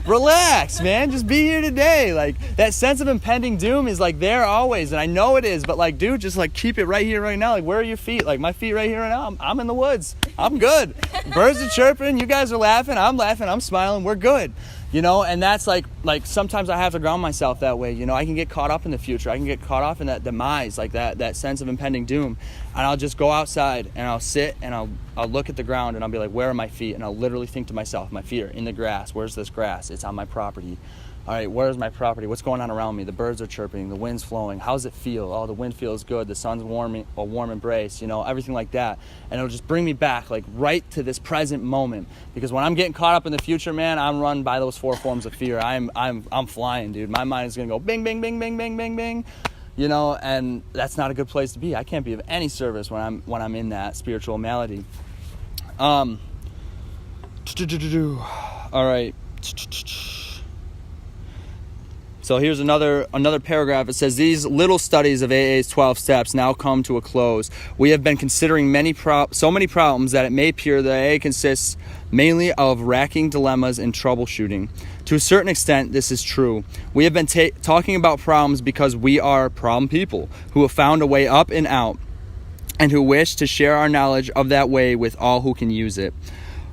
relax, man, just be here today. Like, that sense of impending doom is like there always, and I know it is, but like, dude, just like keep it right here right now. Like, where are your feet? Like, my feet right here right now. I'm in the woods, I'm good. Birds are chirping, you guys are laughing, I'm laughing, I'm smiling, we're good, you know. And that's like sometimes I have to ground myself that way, you know. I can get caught up in the future, I can get caught off in that demise, like that sense of impending doom, and I'll just go outside and I'll sit and I'll look at the ground, and I'll be like, where are my feet? And I'll literally think to myself, my feet are in the grass. Where's this grass? It's on my property. All right, where's my property? What's going on around me? The birds are chirping, the wind's flowing. How's it feel? Oh, the wind feels good. The sun's warming, a warm embrace, you know, everything like that. And it'll just bring me back, like, right to this present moment. Because when I'm getting caught up in the future, man, I'm run by those 4 forms of fear. I'm I'm flying, dude. My mind is gonna go bing, bing, bing, bing, bing, bing, bing. You know, and that's not a good place to be. I can't be of any service when I'm in that spiritual malady. All right. So here's another paragraph. It says, these little studies of AA's 12 steps now come to a close. We have been considering so many problems that it may appear that AA consists mainly of racking dilemmas and troubleshooting. To a certain extent, this is true. We have been talking about problems because we are problem people who have found a way up and out, and who wish to share our knowledge of that way with all who can use it.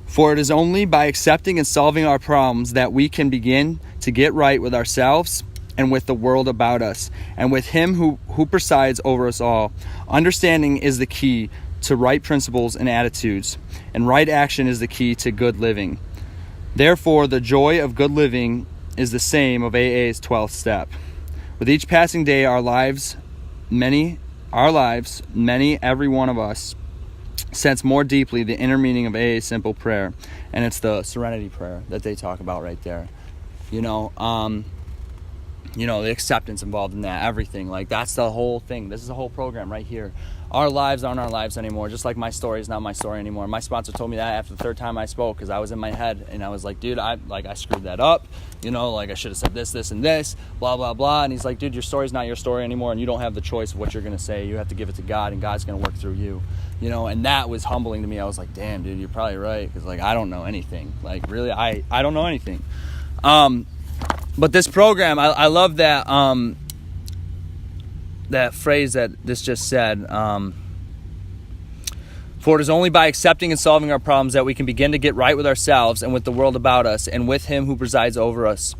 For it is only by accepting and solving our problems that we can begin to get right with ourselves and with the world about us, and with Him who presides over us all. Understanding is the key to right principles and attitudes, and right action is the key to good living. Therefore, the joy of good living is the same of AA's 12th step. With each passing day, every one of us, sense more deeply the inner meaning of AA's simple prayer, and it's the serenity prayer that they talk about right there. The acceptance involved in that, everything. Like, that's the whole thing. This is the whole program right here. Our lives aren't our lives anymore, just like my story is not my story anymore. My sponsor told me that after the third time I spoke, because I was in my head, and I was like, dude, I screwed that up. I should have said this, this, and this, blah, blah, blah. And he's like, dude, your story's not your story anymore, and you don't have the choice of what you're going to say. You have to give it to God, and God's going to work through you. And that was humbling to me. I was like, damn, dude, you're probably right, because, I don't know anything. Really, I don't know anything. But this program, I love that that phrase that this just said. For it is only by accepting and solving our problems that we can begin to get right with ourselves and with the world about us, and with Him who presides over us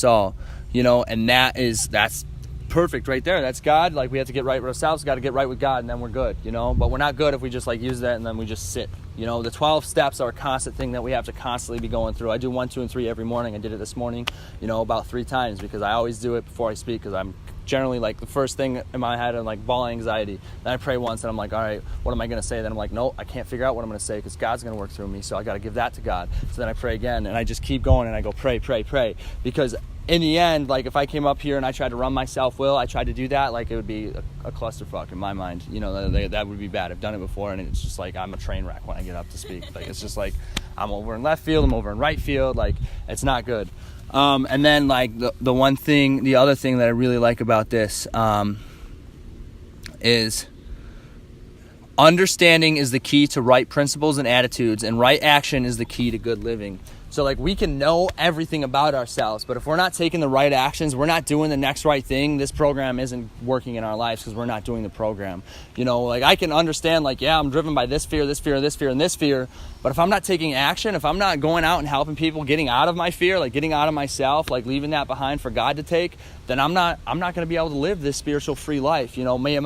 all. And that's perfect right there. That's God. We have to get right with ourselves, got to get right with God, and then we're good. But we're not good if we just use that and then we just sit. The 12 steps are a constant thing that we have to constantly be going through. I do 1, 2, and 3 every morning. I did it this morning, about 3 times, because I always do it before I speak, because I'm generally the first thing in my head, I'm ball anxiety. Then I pray once and I'm like, all right, what am I going to say? Then I'm like, no, I can't figure out what I'm going to say, because God's going to work through me. So I got to give that to God. So then I pray again, and I just keep going, and I go pray, because in the end, if I came up here and I tried to run my self-will, I tried to do that, it would be a clusterfuck in my mind. That would be bad. I've done it before, and it's just I'm a train wreck when I get up to speak. It's just I'm over in left field, I'm over in right field. It's not good. And then the other thing that I really like about this is understanding is the key to right principles and attitudes, and right action is the key to good living. So we can know everything about ourselves, but if we're not taking the right actions, we're not doing the next right thing, this program isn't working in our lives, because we're not doing the program. I can understand I'm driven by this fear, and this fear, but if I'm not taking action, if I'm not going out and helping people getting out of my fear, getting out of myself, leaving that behind for God to take, then I'm not going to be able to live this spiritual free life. Me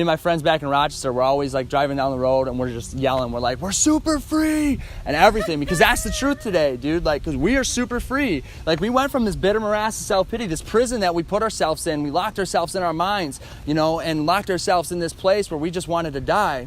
and my friends back in Rochester, we're always driving down the road, and we're just yelling. We're we're super free and everything, because that's the truth today, dude. Because we are super free. We went from this bitter morass of self-pity, this prison that we put ourselves in. We locked ourselves in our minds, and locked ourselves in this place where we just wanted to die,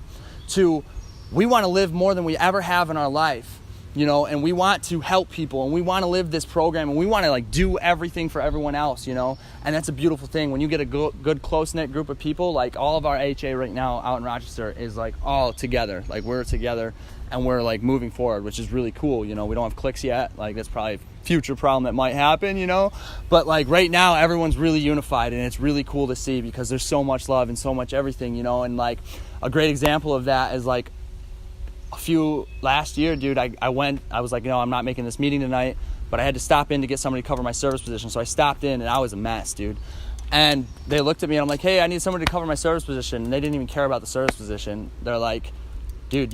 to we want to live more than we ever have in our life. And we want to help people, and we want to live this program, and we want to do everything for everyone else, and that's a beautiful thing. When you get a good close-knit group of people, all of our HA right now out in Rochester is all together. We're together, and we're moving forward, which is really cool. We don't have cliques yet. That's probably a future problem that might happen, but right now everyone's really unified, and it's really cool to see, because there's so much love and so much everything, and a great example of that is last year, dude, I was I'm not making this meeting tonight, but I had to stop in to get somebody to cover my service position. So I stopped in, and I was a mess, dude. And they looked at me, and I'm like, hey, I need somebody to cover my service position. And they didn't even care about the service position. They're like, dude,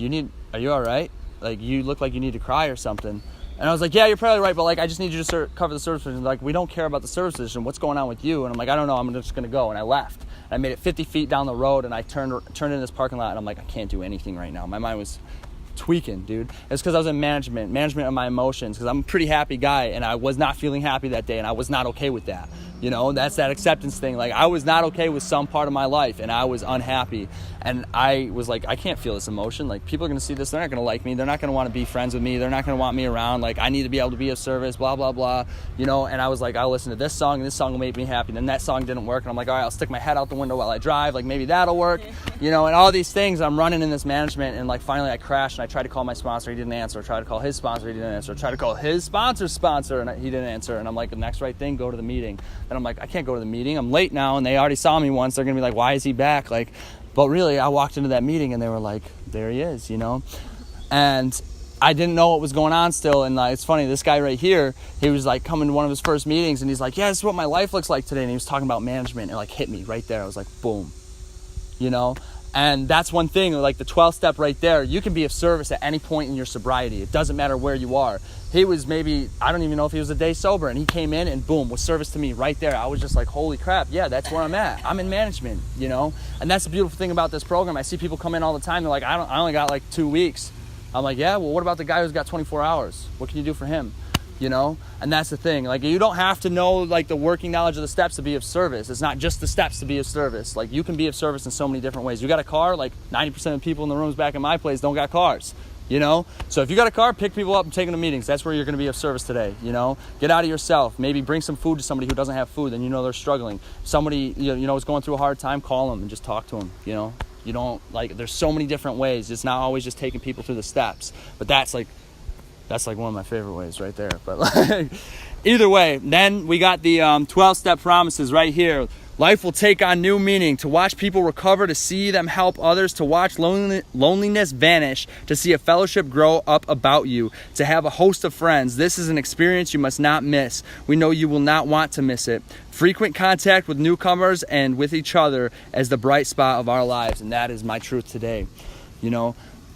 are you all right? You look like you need to cry or something. And I was like, yeah, you're probably right, but I just need you to cover the service position. We don't care about the service position. What's going on with you? And I'm like, I don't know. I'm just going to go. And I left. And I made it 50 feet down the road, and I turned in this parking lot, and I'm like, I can't do anything right now. My mind was tweaking, dude. It's because I was in management of my emotions, because I'm a pretty happy guy, and I was not feeling happy that day, and I was not okay with that. You know, that's that acceptance thing. Like, I was not okay with some part of my life, and I was unhappy. And I was like, I can't feel this emotion. Like, people are going to see this. They're not going to like me. They're not going to want to be friends with me. They're not going to want me around. Like, I need to be able to be of service, blah, blah, blah. You know, and I was like, I'll listen to this song, and this song will make me happy. And then that song didn't work. And I'm like, all right, I'll stick my head out the window while I drive. Like, maybe that'll work. You know, and all these things. I'm running in this management, and like, finally I crashed, and I tried to call my sponsor. He didn't answer. I tried to call his sponsor. He didn't answer. I tried to call his sponsor's sponsor, and he didn't answer. And I'm like, the next right thing, go to the meeting. And I'm like, I can't go to the meeting. I'm late now, and they already saw me once. They're going to be like, why is he back? Like, but really, I walked into that meeting, and they were like, there he is, you know? And I didn't know what was going on still. And it's funny, this guy right here, he was like coming to one of his first meetings, and he's like, yeah, this is what my life looks like today. And he was talking about management, and it like hit me right there. I was like, boom, you know? And that's one thing, like the 12th step right there, you can be of service at any point in your sobriety. It doesn't matter where you are. He was maybe, I don't even know if he was a day sober, and he came in and boom, was service to me right there. I was just like, holy crap, yeah, that's where I'm at. I'm in management, you know? And that's the beautiful thing about this program. I see people come in all the time, they're like, I only got like 2 weeks. I'm like, yeah, well, what about the guy who's got 24 hours? What can you do for him? You know? And that's the thing. Like, you don't have to know like the working knowledge of the steps to be of service. It's not just the steps to be of service. Like, you can be of service in so many different ways. You got a car, like 90% of the people in the rooms back in my place don't got cars, you know? So if you got a car, pick people up and take them to meetings. That's where you're going to be of service today, you know? Get out of yourself. Maybe bring some food to somebody who doesn't have food and you know they're struggling. Somebody, you know, is going through a hard time, call them and just talk to them, you know? You don't, like, there's so many different ways. It's not always just taking people through the steps. But that's like one of my favorite ways right there. But like, either way, then we got the 12-step promises right here. Life will take on new meaning. To watch people recover, to see them help others, to watch loneliness vanish, to see a fellowship grow up about you, to have a host of friends. This is an experience you must not miss. We know you will not want to miss it. Frequent contact with newcomers and with each other as the bright spot of our lives. And that is my truth today. You know,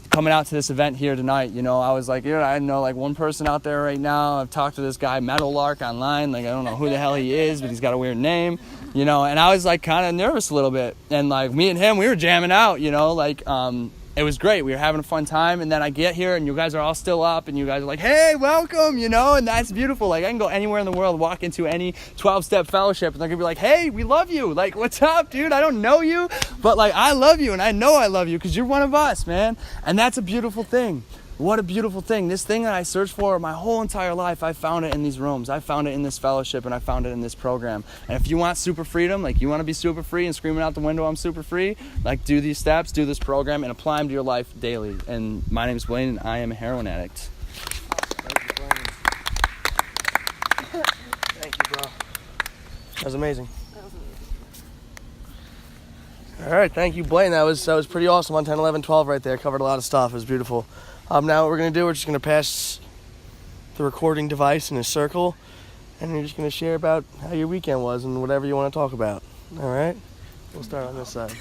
coming out to this event here tonight, you know, I was like, I know like one person out there right now. I've talked to this guy, Meadowlark, online. Like, I don't know who the hell he is, but he's got a weird name, you know, and I was like kind of nervous a little bit. And like me and him, we were jamming out, you know, like, it was great. We were having a fun time. And then I get here and you guys are all still up and you guys are like, hey, welcome, you know, and that's beautiful. Like, I can go anywhere in the world, walk into any 12-step fellowship and they're gonna be like, hey, we love you. Like, what's up, dude? I don't know you, but like, I love you and I know I love you because you're one of us, man. And that's a beautiful thing. What a beautiful thing. This thing that I searched for my whole entire life, I found it in these rooms. I found it in this fellowship and I found it in this program. And if you want super freedom, like you want to be super free and screaming out the window, I'm super free, like do these steps, do this program and apply them to your life daily. And my name is Blaine and I am a heroin addict. Thank you, Blaine. Thank you, bro. That was amazing. All right, thank you, Blaine. That was pretty awesome on 10, 11, 12 right there. Covered a lot of stuff. It was beautiful. Now what we're going to do, we're just going to pass the recording device in a circle, and you're just going to share about how your weekend was and whatever you want to talk about. All right? We'll start on this side.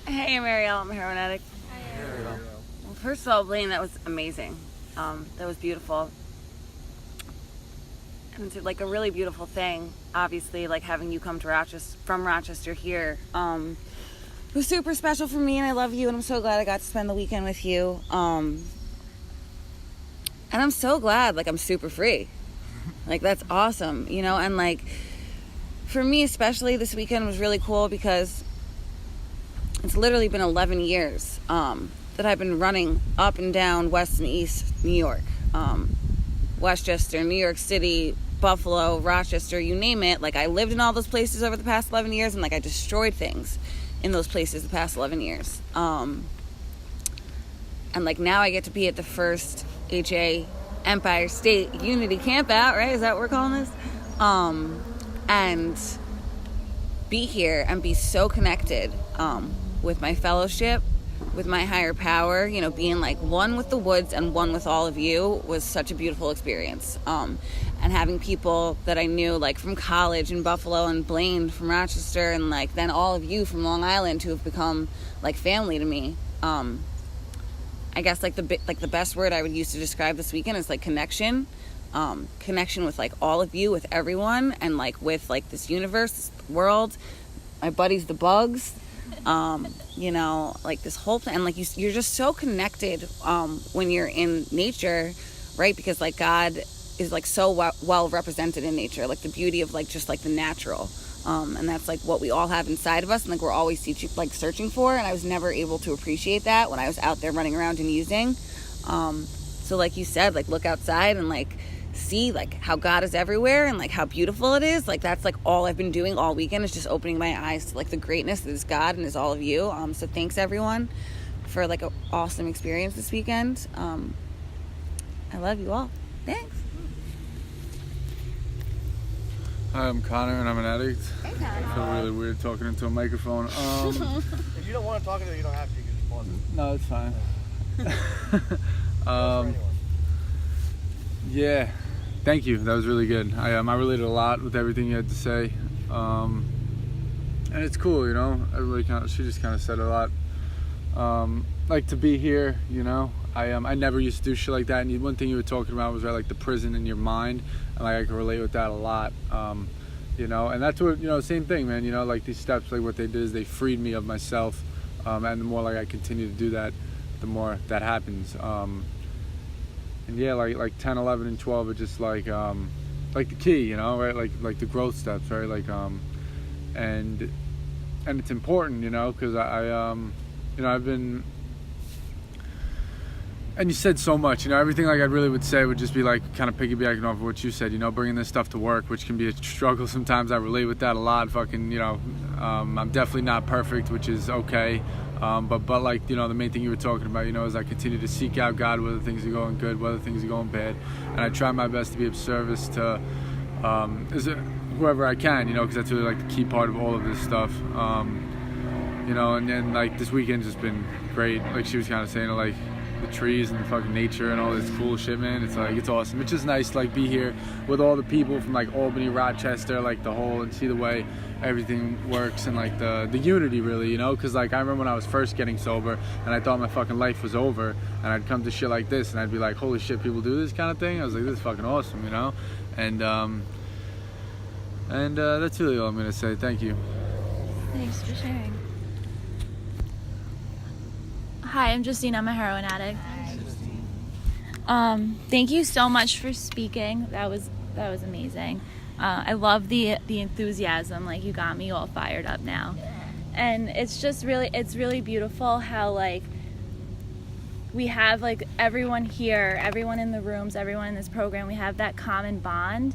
Hey, I'm Ariel. I'm a heroin addict. Hi, Ariel. Well, first of all, Blaine, that was amazing. That was beautiful. And it's like a really beautiful thing, obviously, like having you come to Rochester, from Rochester here. It was super special for me, and I love you, and I'm so glad I got to spend the weekend with you. And I'm so glad, like, I'm super free. Like, that's awesome, you know? And, like, for me especially, this weekend was really cool because it's literally been 11 years that I've been running up and down West and East New York. Westchester, New York City, Buffalo, Rochester, you name it. Like, I lived in all those places over the past 11 years, and, like, I destroyed things in those places the past 11 years. And like now I get to be at the first HA Empire State Unity Camp Out, right? Is that what we're calling this? And be here and be so connected with my fellowship, with my higher power, you know, being like one with the woods and one with all of you was such a beautiful experience. And having people that I knew, like from college in Buffalo and Blaine from Rochester, and like then all of you from Long Island who have become like family to me. I guess like the best word I would use to describe this weekend is like connection. Connection with like all of you, with everyone, and like with like this universe, this world, my buddies, the bugs. You know, like this whole thing, and like you're just so connected when you're in nature, right? Because like God is like so well represented in nature, like the beauty of like just like the natural. And that's like what we all have inside of us, and like we're always searching for, and I was never able to appreciate that when I was out there running around and using. So like you said, like look outside and like see like how God is everywhere and like how beautiful it is. Like that's like all I've been doing all weekend, is just opening my eyes to like the greatness that is God and is all of you. So thanks everyone for like an awesome experience this weekend. I love you all. Thanks. Hi, I'm Connor and I'm an addict. Hey, Connor. I feel really weird talking into a microphone. If you don't want to talk to it, you don't have to. You can just pause it. No, it's fine. For anyone. Yeah, thank you. That was really good. I related a lot with everything you had to say, and it's cool, you know. She just kind of said a lot. Like to be here, you know. I never used to do shit like that. And one thing you were talking about was like the prison in your mind, and like I can relate with that a lot. You know, and that's what, you know, same thing, man. You know, like these steps, like what they did is they freed me of myself, and the more like I continue to do that, the more that happens. And yeah, like 10, 11, and 12 are just like the key, you know, right? Like the growth steps, right? Like and it's important, you know, because I you know, I've been. And you said so much, you know, everything like I really would say would just be like kind of piggybacking off of what you said, you know, bringing this stuff to work, which can be a struggle sometimes. I relate with that a lot. Fucking, you know, I'm definitely not perfect, which is okay. But like, you know, the main thing you were talking about, you know, is I continue to seek out God, whether things are going good, whether things are going bad. And I try my best to be of service to whoever I can, you know, because that's really like the key part of all of this stuff. You know, and then like this weekend's just been great. Like she was kind of saying, like, the trees and the fucking nature and all this cool shit, man. It's like, it's awesome. It's just nice to like be here with all the people from like Albany, Rochester, like the whole, and see the way everything works and like the unity, really, you know. Because like I remember when I was first getting sober and I thought my fucking life was over, and I'd come to shit like this and I'd be like, holy shit, people do this kind of thing. I was like, this is fucking awesome, you know. And that's really all I'm gonna say. Thank you. Thanks for sharing. Hi, I'm Justine. I'm a heroin addict. Thank you so much for speaking. That was amazing. I love the enthusiasm. Like, you got me all fired up now. And it's really beautiful how like we have like everyone here, everyone in the rooms, everyone in this program, we have that common bond.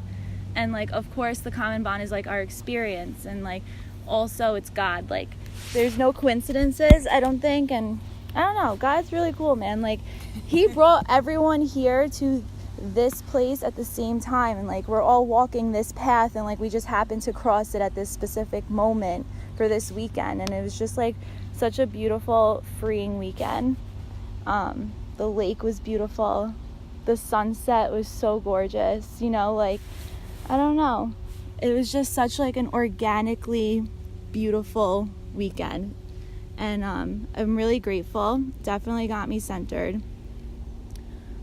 And like, of course, the common bond is like our experience, and like also it's God. Like, there's no coincidences, I don't think. And I don't know, God's really cool, man. Like, he brought everyone here to this place at the same time, and like we're all walking this path, and like we just happened to cross it at this specific moment for this weekend. And it was just like such a beautiful, freeing weekend. The lake was beautiful, the sunset was so gorgeous, you know. Like, I don't know, it was just such like an organically beautiful weekend. And I'm really grateful. Definitely got me centered.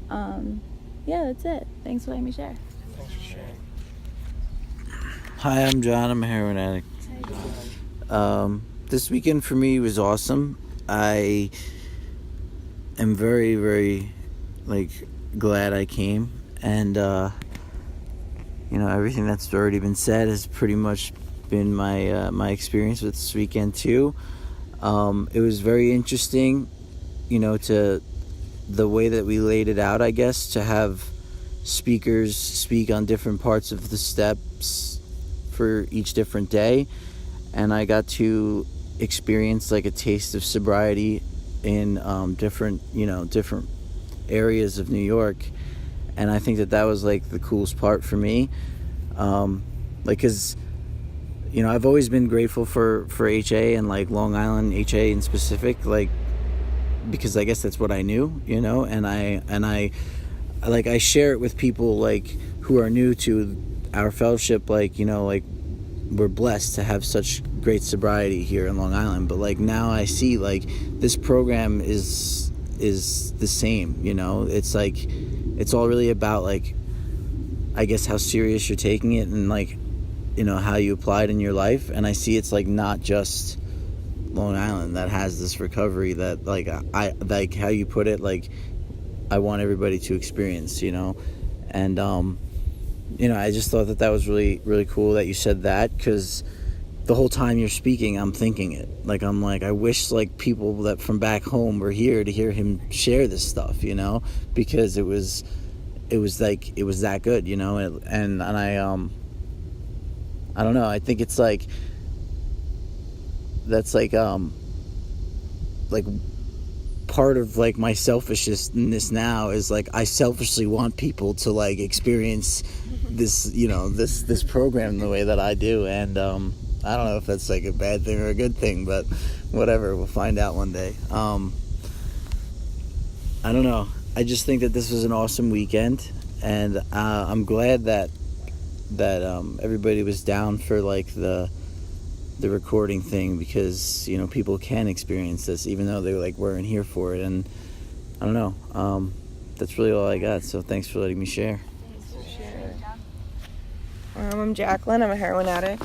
Yeah, that's it. Thanks for letting me share. Thanks for sharing. Hi, I'm John. I'm a heroin addict. This weekend for me was awesome. I am very, very, like, glad I came. And, you know, everything that's already been said has pretty much been my experience with this weekend, too. It was very interesting, you know, to the way that we laid it out, I guess, to have speakers speak on different parts of the steps for each different day. And I got to experience like a taste of sobriety in different areas of New York. And I think that was like the coolest part for me. Like, 'cause, you know, I've always been grateful for HA and like Long Island HA in specific, like, because I guess that's what I knew, you know. And I share it with people like who are new to our fellowship, like, you know, like, we're blessed to have such great sobriety here in Long Island. But like now I see like this program is the same, you know. It's like, it's all really about like, I guess, how serious you're taking it and like, you know, how you apply it in your life. And I see it's like not just Long Island that has this recovery that like I like how you put it, like I want everybody to experience, you know. And I just thought that was really, really cool that you said that, because the whole time you're speaking, I'm thinking it. I'm like, I wish people that from back home were here to hear him share this stuff, because it was that good, and I don't know. I think it's that's part of my selfishness now is I selfishly want people to experience this this program the way that I do, and I don't know if that's a bad thing or a good thing, but whatever, we'll find out one day. I don't know. I just think that this was an awesome weekend, and I'm glad that everybody was down for the recording thing, because people can experience this even though they weren't here for it. And I don't know, that's really all I got, so thanks for letting me share. I'm Jacqueline. I'm a heroin addict.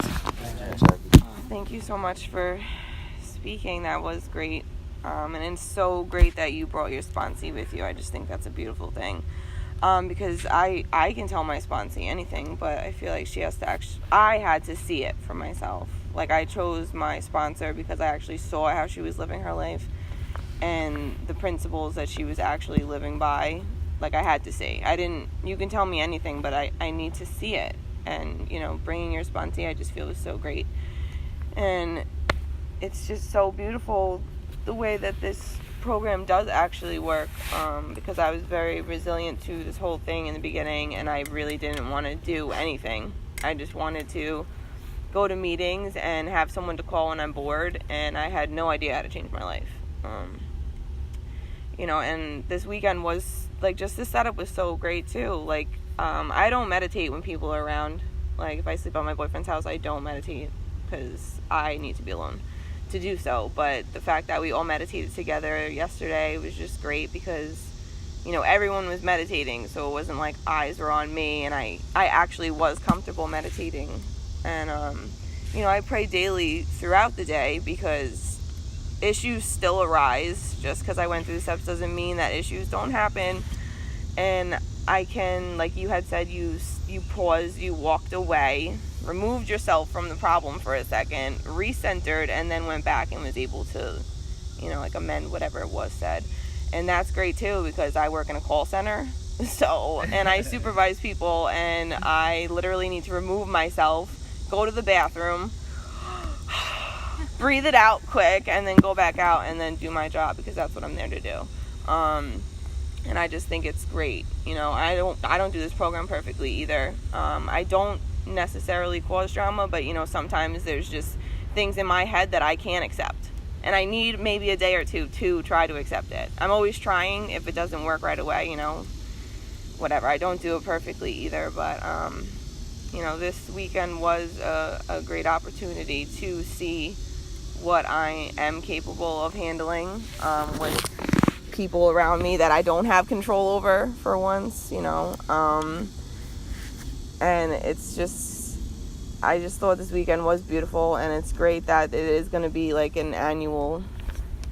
Thank you so much for speaking. That was great, and it's so great that you brought your sponsee with you. I just think that's a beautiful thing, because I can tell my sponsee anything, but I feel like she has to I had to see it for myself. I chose my sponsor because I actually saw how she was living her life and the principles that she was actually living by. I had to see. You can tell me anything, but I need to see it. And, bringing your sponsee, I just feel is so great. And it's just so beautiful the way that this program does actually work, because I was very resilient to this whole thing in the beginning, and I really didn't want to do anything. I just wanted to go to meetings and have someone to call when I'm bored, and I had no idea how to change my life. And this weekend was just the setup was so great too. I don't meditate when people are around. If I sleep at my boyfriend's house, I don't meditate because I need to be alone to do so. But the fact that we all meditated together yesterday was just great, because everyone was meditating, so it wasn't eyes were on me, and I actually was comfortable meditating. And I pray daily throughout the day, because issues still arise. Just because I went through the steps doesn't mean that issues don't happen. And I can, like you had said, you paused, you walked away, removed yourself from the problem for a second, recentered, and then went back and was able to, amend whatever it was said. And that's great too, because I work in a call center. And I supervise people, and I literally need to remove myself, go to the bathroom, breathe it out quick, and then go back out and then do my job, because that's what I'm there to do. And I just think it's great. I don't do this program perfectly either. I don't necessarily cause drama, but sometimes there's just things in my head that I can't accept, and I need maybe a day or two to try to accept it. I'm always trying. If it doesn't work right away, whatever. I don't do it perfectly either, but this weekend was a great opportunity to see what I am capable of handling with people around me that I don't have control over for once, and it's just, I just thought this weekend was beautiful, and it's great that it is going to be an annual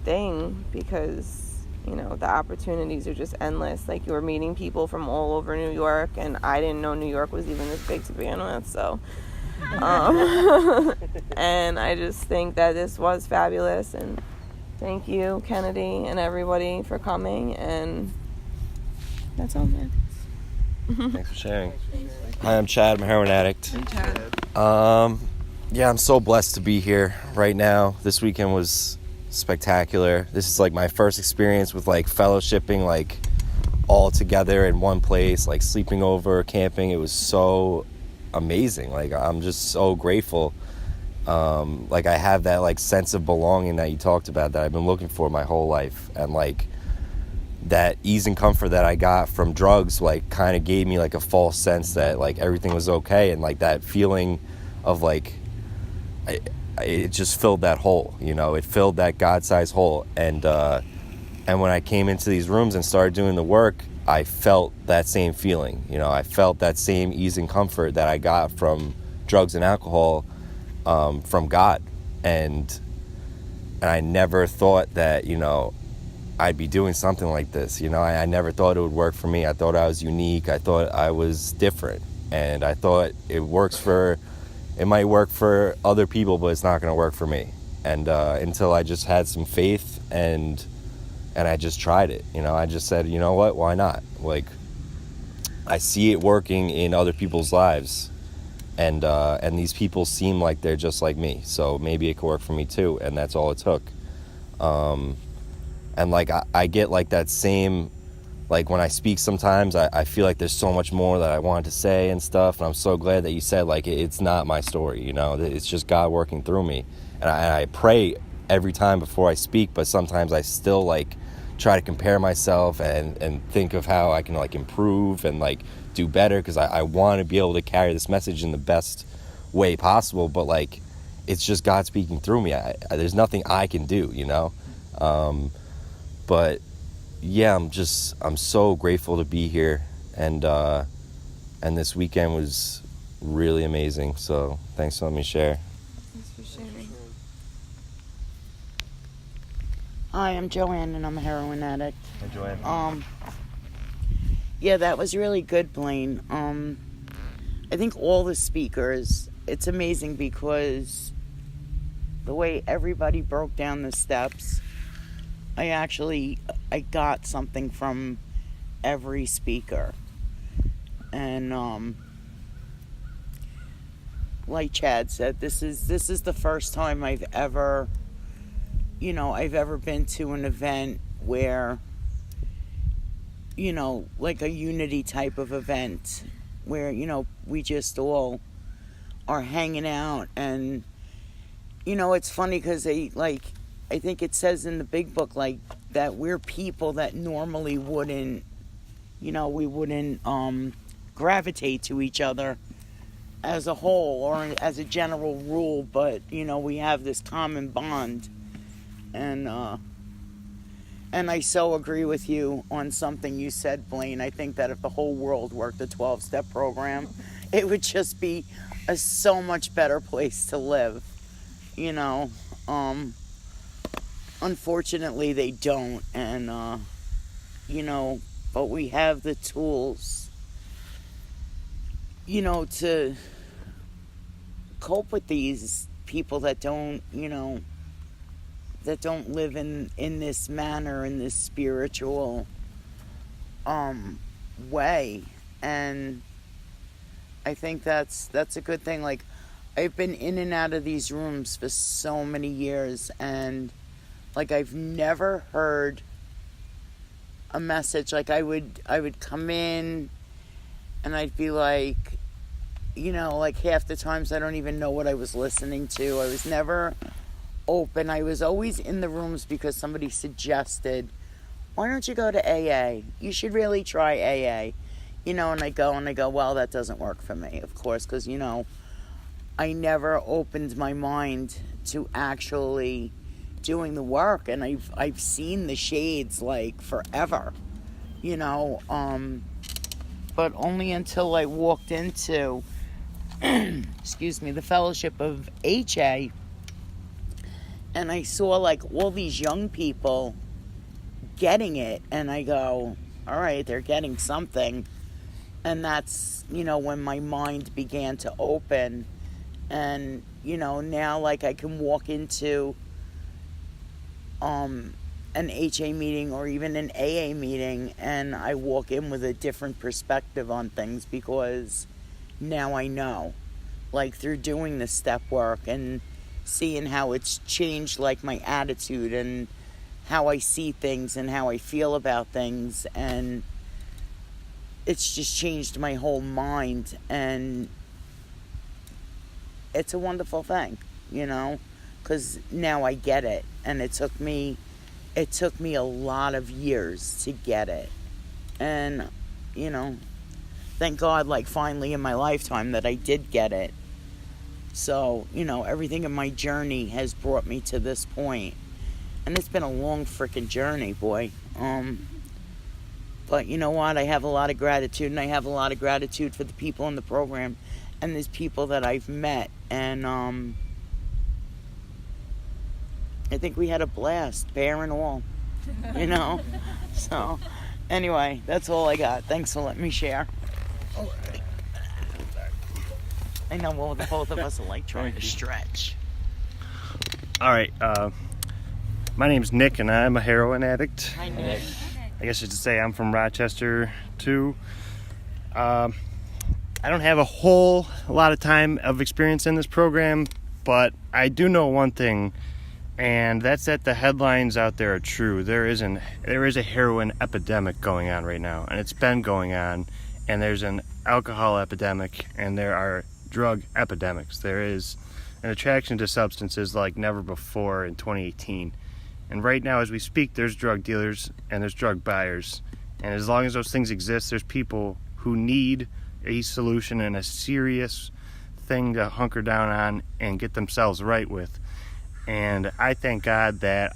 thing, because the opportunities are just endless. You're meeting people from all over New York, and I didn't know New York was even this big to begin with, so and I just think that this was fabulous, and thank you, Kennedy, and everybody for coming, and that's all, man. Thanks for sharing. Hi, I'm Chad. I'm a heroin addict. Hey, Chad. Yeah, I'm so blessed to be here right now. This weekend was spectacular. This is my first experience with fellowshipping all together in one place, sleeping over, camping. It was so amazing. I'm just so grateful. I have that sense of belonging that you talked about that I've been looking for my whole life, and that ease and comfort that I got from drugs kind of gave me a false sense that everything was okay, and that feeling of it just filled that hole, it filled that God-sized hole, and when I came into these rooms and started doing the work, I felt that same feeling. I felt that same ease and comfort that I got from drugs and alcohol, from God, and I never thought that I'd be doing something like this. I never thought it would work for me. I thought I was unique. I thought I was different, and I thought it might work for other people, but it's not going to work for me. And until I just had some faith and I just tried it. I just said, you know what, why not? Like, I see it working in other people's lives, and these people seem like they're just like me, so maybe it could work for me too. And that's all it took. And like I get like that same, like when I speak sometimes I feel like there's so much more that I wanted to say and stuff, and I'm so glad that you said like it's not my story, it's just God working through me. And I pray every time before I speak, but sometimes I still like try to compare myself and think of how I can like improve and like do better, because I want to be able to carry this message in the best way possible. But like, it's just God speaking through me. There's nothing I can do, but yeah, I'm so grateful to be here, and this weekend was really amazing. So thanks for letting me share. Thanks for sharing. Hi, I'm Joanne, and I'm a heroin addict. Hi, Joanne. Yeah, that was really good, Blaine. I think all the speakers, it's amazing because the way everybody broke down the steps, I got something from every speaker. And like Chad said, this is the first time I've ever been to an event where, like a unity type of event where, we just all are hanging out. And, it's funny because I think it says in the big book, like, that we're people that normally wouldn't, we wouldn't gravitate to each other as a whole or as a general rule, but, we have this common bond. And I so agree with you on something you said, Blaine. I think that if the whole world worked a 12-step program, it would just be a so much better place to live, Unfortunately, they don't, and, but we have the tools, to cope with these people that don't, that don't live in this manner, in this spiritual way. And I think that's a good thing. Like, I've been in and out of these rooms for so many years, and like, I've never heard a message. Like, I would come in and I'd be like, like half the times I don't even know what I was listening to. I was never open. I was always in the rooms because somebody suggested, why don't you go to AA? You should really try AA. And I go, well, that doesn't work for me, of course, because, I never opened my mind to actually doing the work, and I've seen the shades like forever, but only until I walked into the fellowship of HA, and I saw like all these young people getting it, and I go, all right, they're getting something. And that's, when my mind began to open, and, now like I can walk into an HA meeting or even an AA meeting, and I walk in with a different perspective on things because now I know, like through doing the step work and seeing how it's changed like my attitude and how I see things and how I feel about things, and it's just changed my whole mind, and it's a wonderful thing, because now I get it, and it took me a lot of years to get it, and thank God, like, finally in my lifetime that I did get it. So everything in my journey has brought me to this point, and it's been a long freaking journey, boy. But you know what? I have a lot of gratitude, and I have a lot of gratitude for the people in the program and these people that I've met, and I think we had a blast, bear and all, So, anyway, that's all I got. Thanks for letting me share. I know, well, both of us are like trying to stretch. All right. My name's Nick, and I'm a heroin addict. Hi, Nick. I guess you should say I'm from Rochester, too. I don't have a whole lot of time of experience in this program, but I do know one thing, and that's that the headlines out there are true. There is a heroin epidemic going on right now, and it's been going on, and there's an alcohol epidemic, and there are drug epidemics. There is an attraction to substances like never before in 2018. And right now, as we speak, there's drug dealers and there's drug buyers. And as long as those things exist, there's people who need a solution and a serious thing to hunker down on and get themselves right with. And I thank God that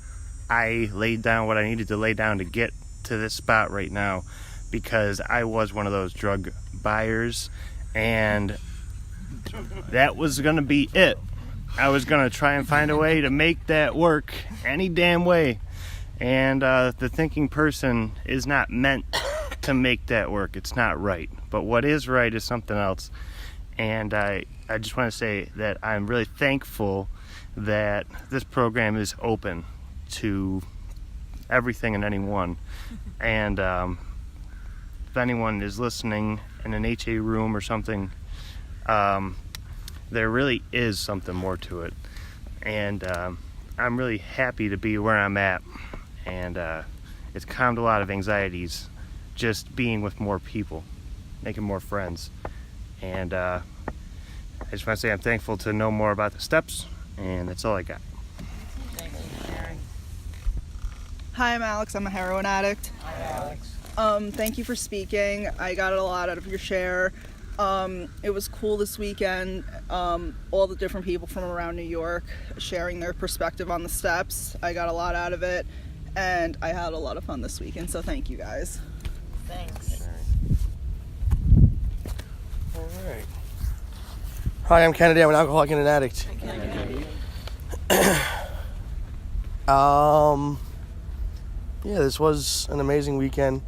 I laid down what I needed to lay down to get to this spot right now, because I was one of those drug buyers, and that was going to be it. I was going to try and find a way to make that work any damn way. And the thinking person is not meant to make that work. It's not right. But what is right is something else. And I just want to say that I'm really thankful that this program is open to everything and anyone. And if anyone is listening in an HA room or something, there really is something more to it. And I'm really happy to be where I'm at. And it's calmed a lot of anxieties just being with more people, making more friends. And I just want to say I'm thankful to know more about the steps, and that's all I got. Hi, I'm Alex. I'm a heroin addict. Hi, Alex. Thank you for speaking. I got a lot out of your share. It was cool this weekend, all the different people from around New York sharing their perspective on the steps. I got a lot out of it, and I had a lot of fun this weekend, so thank you guys. Thanks. All right. Hi, I'm Kennedy. I'm an alcoholic and an addict. Yeah, this was an amazing weekend.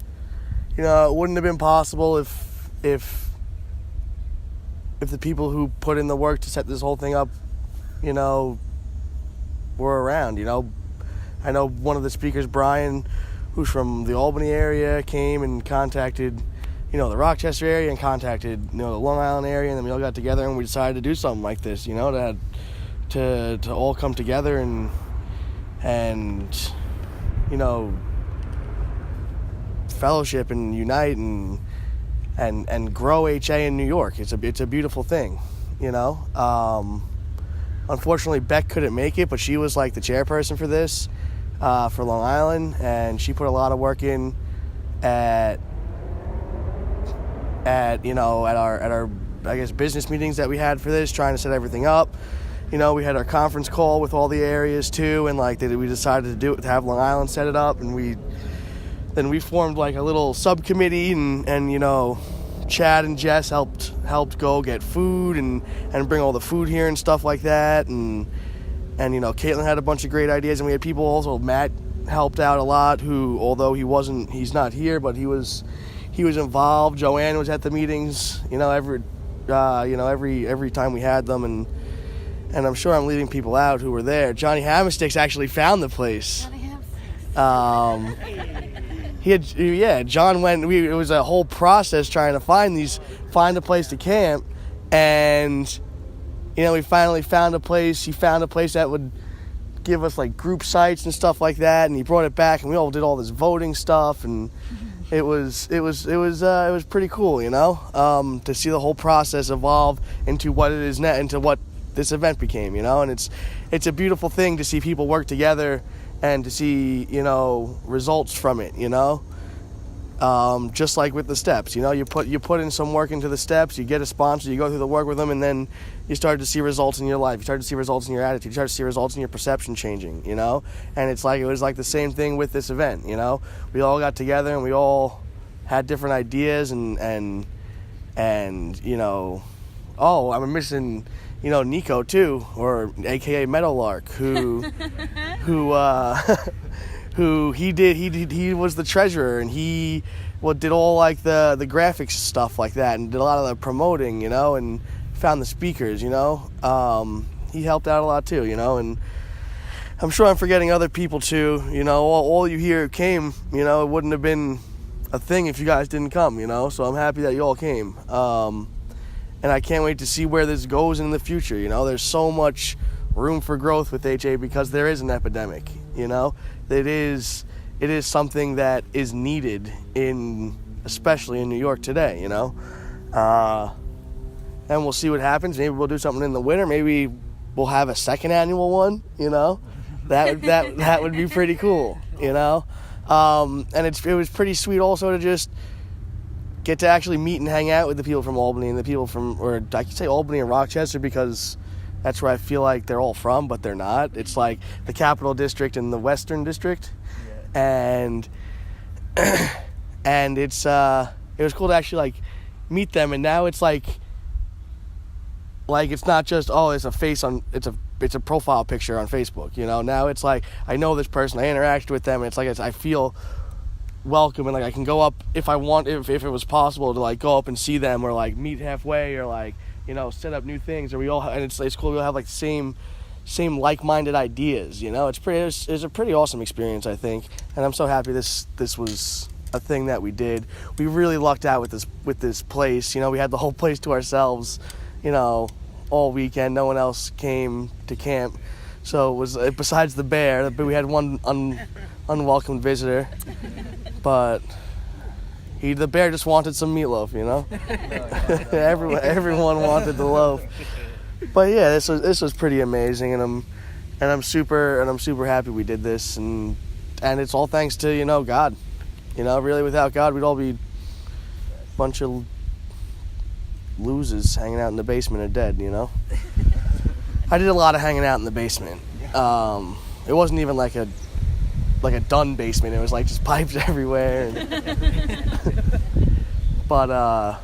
You know, it wouldn't have been possible if the people who put in the work to set this whole thing up, you know, were around. You know, I know one of the speakers, Brian, who's from the Albany area, came and contacted, you know, the Rochester area and contacted, you know, the Long Island area, and then we all got together and we decided to do something like this, you know, to all come together and you know, fellowship and unite and grow HA in New York. It's a beautiful thing, you know. Unfortunately, Beck couldn't make it, but she was like the chairperson for this, for Long Island, and she put a lot of work in at our I guess business meetings that we had for this, trying to set everything up. You know, we had our conference call with all the areas too, and like we decided to have Long Island set it up, and we formed like a little subcommittee, and you know, Chad and Jess helped go get food and bring all the food here and stuff like that, and you know, Caitlin had a bunch of great ideas, and we had people also. Matt helped out a lot, who, although he's not here, but he was involved. Joanne was at the meetings, you know, every time we had them, and I'm sure I'm leaving people out who were there. Johnny Hammersticks actually found the place. John went. It was a whole process trying to find a place to camp, and you know, we finally found a place. He found a place that would give us like group sites and stuff like that, and he brought it back, and we all did all this voting stuff, and it was pretty cool, you know, to see the whole process evolve into what it is now, into what this event became, you know. And it's a beautiful thing to see people work together and to see, you know, results from it, you know. Just like with the steps, you know, you put in some work into the steps, you get a sponsor, you go through the work with them, and then you start to see results in your life, you start to see results in your attitude, you start to see results in your perception changing, you know. And it was like the same thing with this event, you know. We all got together and we all had different ideas, and you know, oh, I'm missing, you know, Nico too, or AKA Meadowlark, who he was the treasurer, and he did all like the graphics stuff like that, and did a lot of the promoting, you know, and found the speakers, you know. He helped out a lot too, you know, and I'm sure I'm forgetting other people too, you know. All you here came, you know, it wouldn't have been a thing if you guys didn't come, you know, so I'm happy that you all came. And I can't wait to see where this goes in the future, you know. There's so much room for growth with HA because there is an epidemic, you know. It is something that is needed especially in New York today, you know. And we'll see what happens. Maybe we'll do something in the winter. Maybe we'll have a second annual one, you know. That would be pretty cool, you know. And it was pretty sweet also to just get to actually meet and hang out with the people from Albany and the people from, or I can say Albany and Rochester because that's where I feel like they're all from, but they're not. It's like the Capital District and the Western District, and it was cool to actually like meet them. And now it's like it's not just it's a profile picture on Facebook, you know. Now it's like I know this person, I interacted with them, and it's like I feel welcome, and like I can go up if I want, if it was possible to like go up and see them, or like meet halfway, or like, you know, set up new things, or we all, and it's cool, we all have like the same like-minded ideas, you know. It's a pretty awesome experience, I think, and I'm so happy this was a thing that we did. We really lucked out with this place, you know. We had the whole place to ourselves, you know, all weekend. No one else came to camp, so it was, besides the bear, but we had one unwelcome visitor, but the bear just wanted some meatloaf, you know. Everyone wanted the loaf. But yeah, this was pretty amazing, and I'm super happy we did this, and it's all thanks to, you know, God. You know, really, without God, we'd all be a bunch of losers hanging out in the basement or dead, you know. I did a lot of hanging out in the basement. It wasn't even like a done basement. It was like just pipes everywhere. But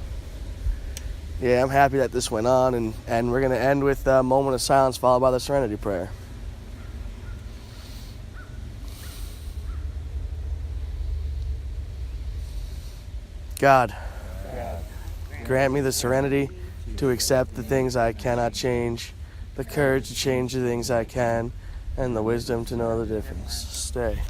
yeah, I'm happy that this went on, and we're gonna end with a moment of silence followed by the Serenity Prayer. God, grant me the serenity to accept the things I cannot change, the courage to change the things I can, and the wisdom to know the difference. Stay.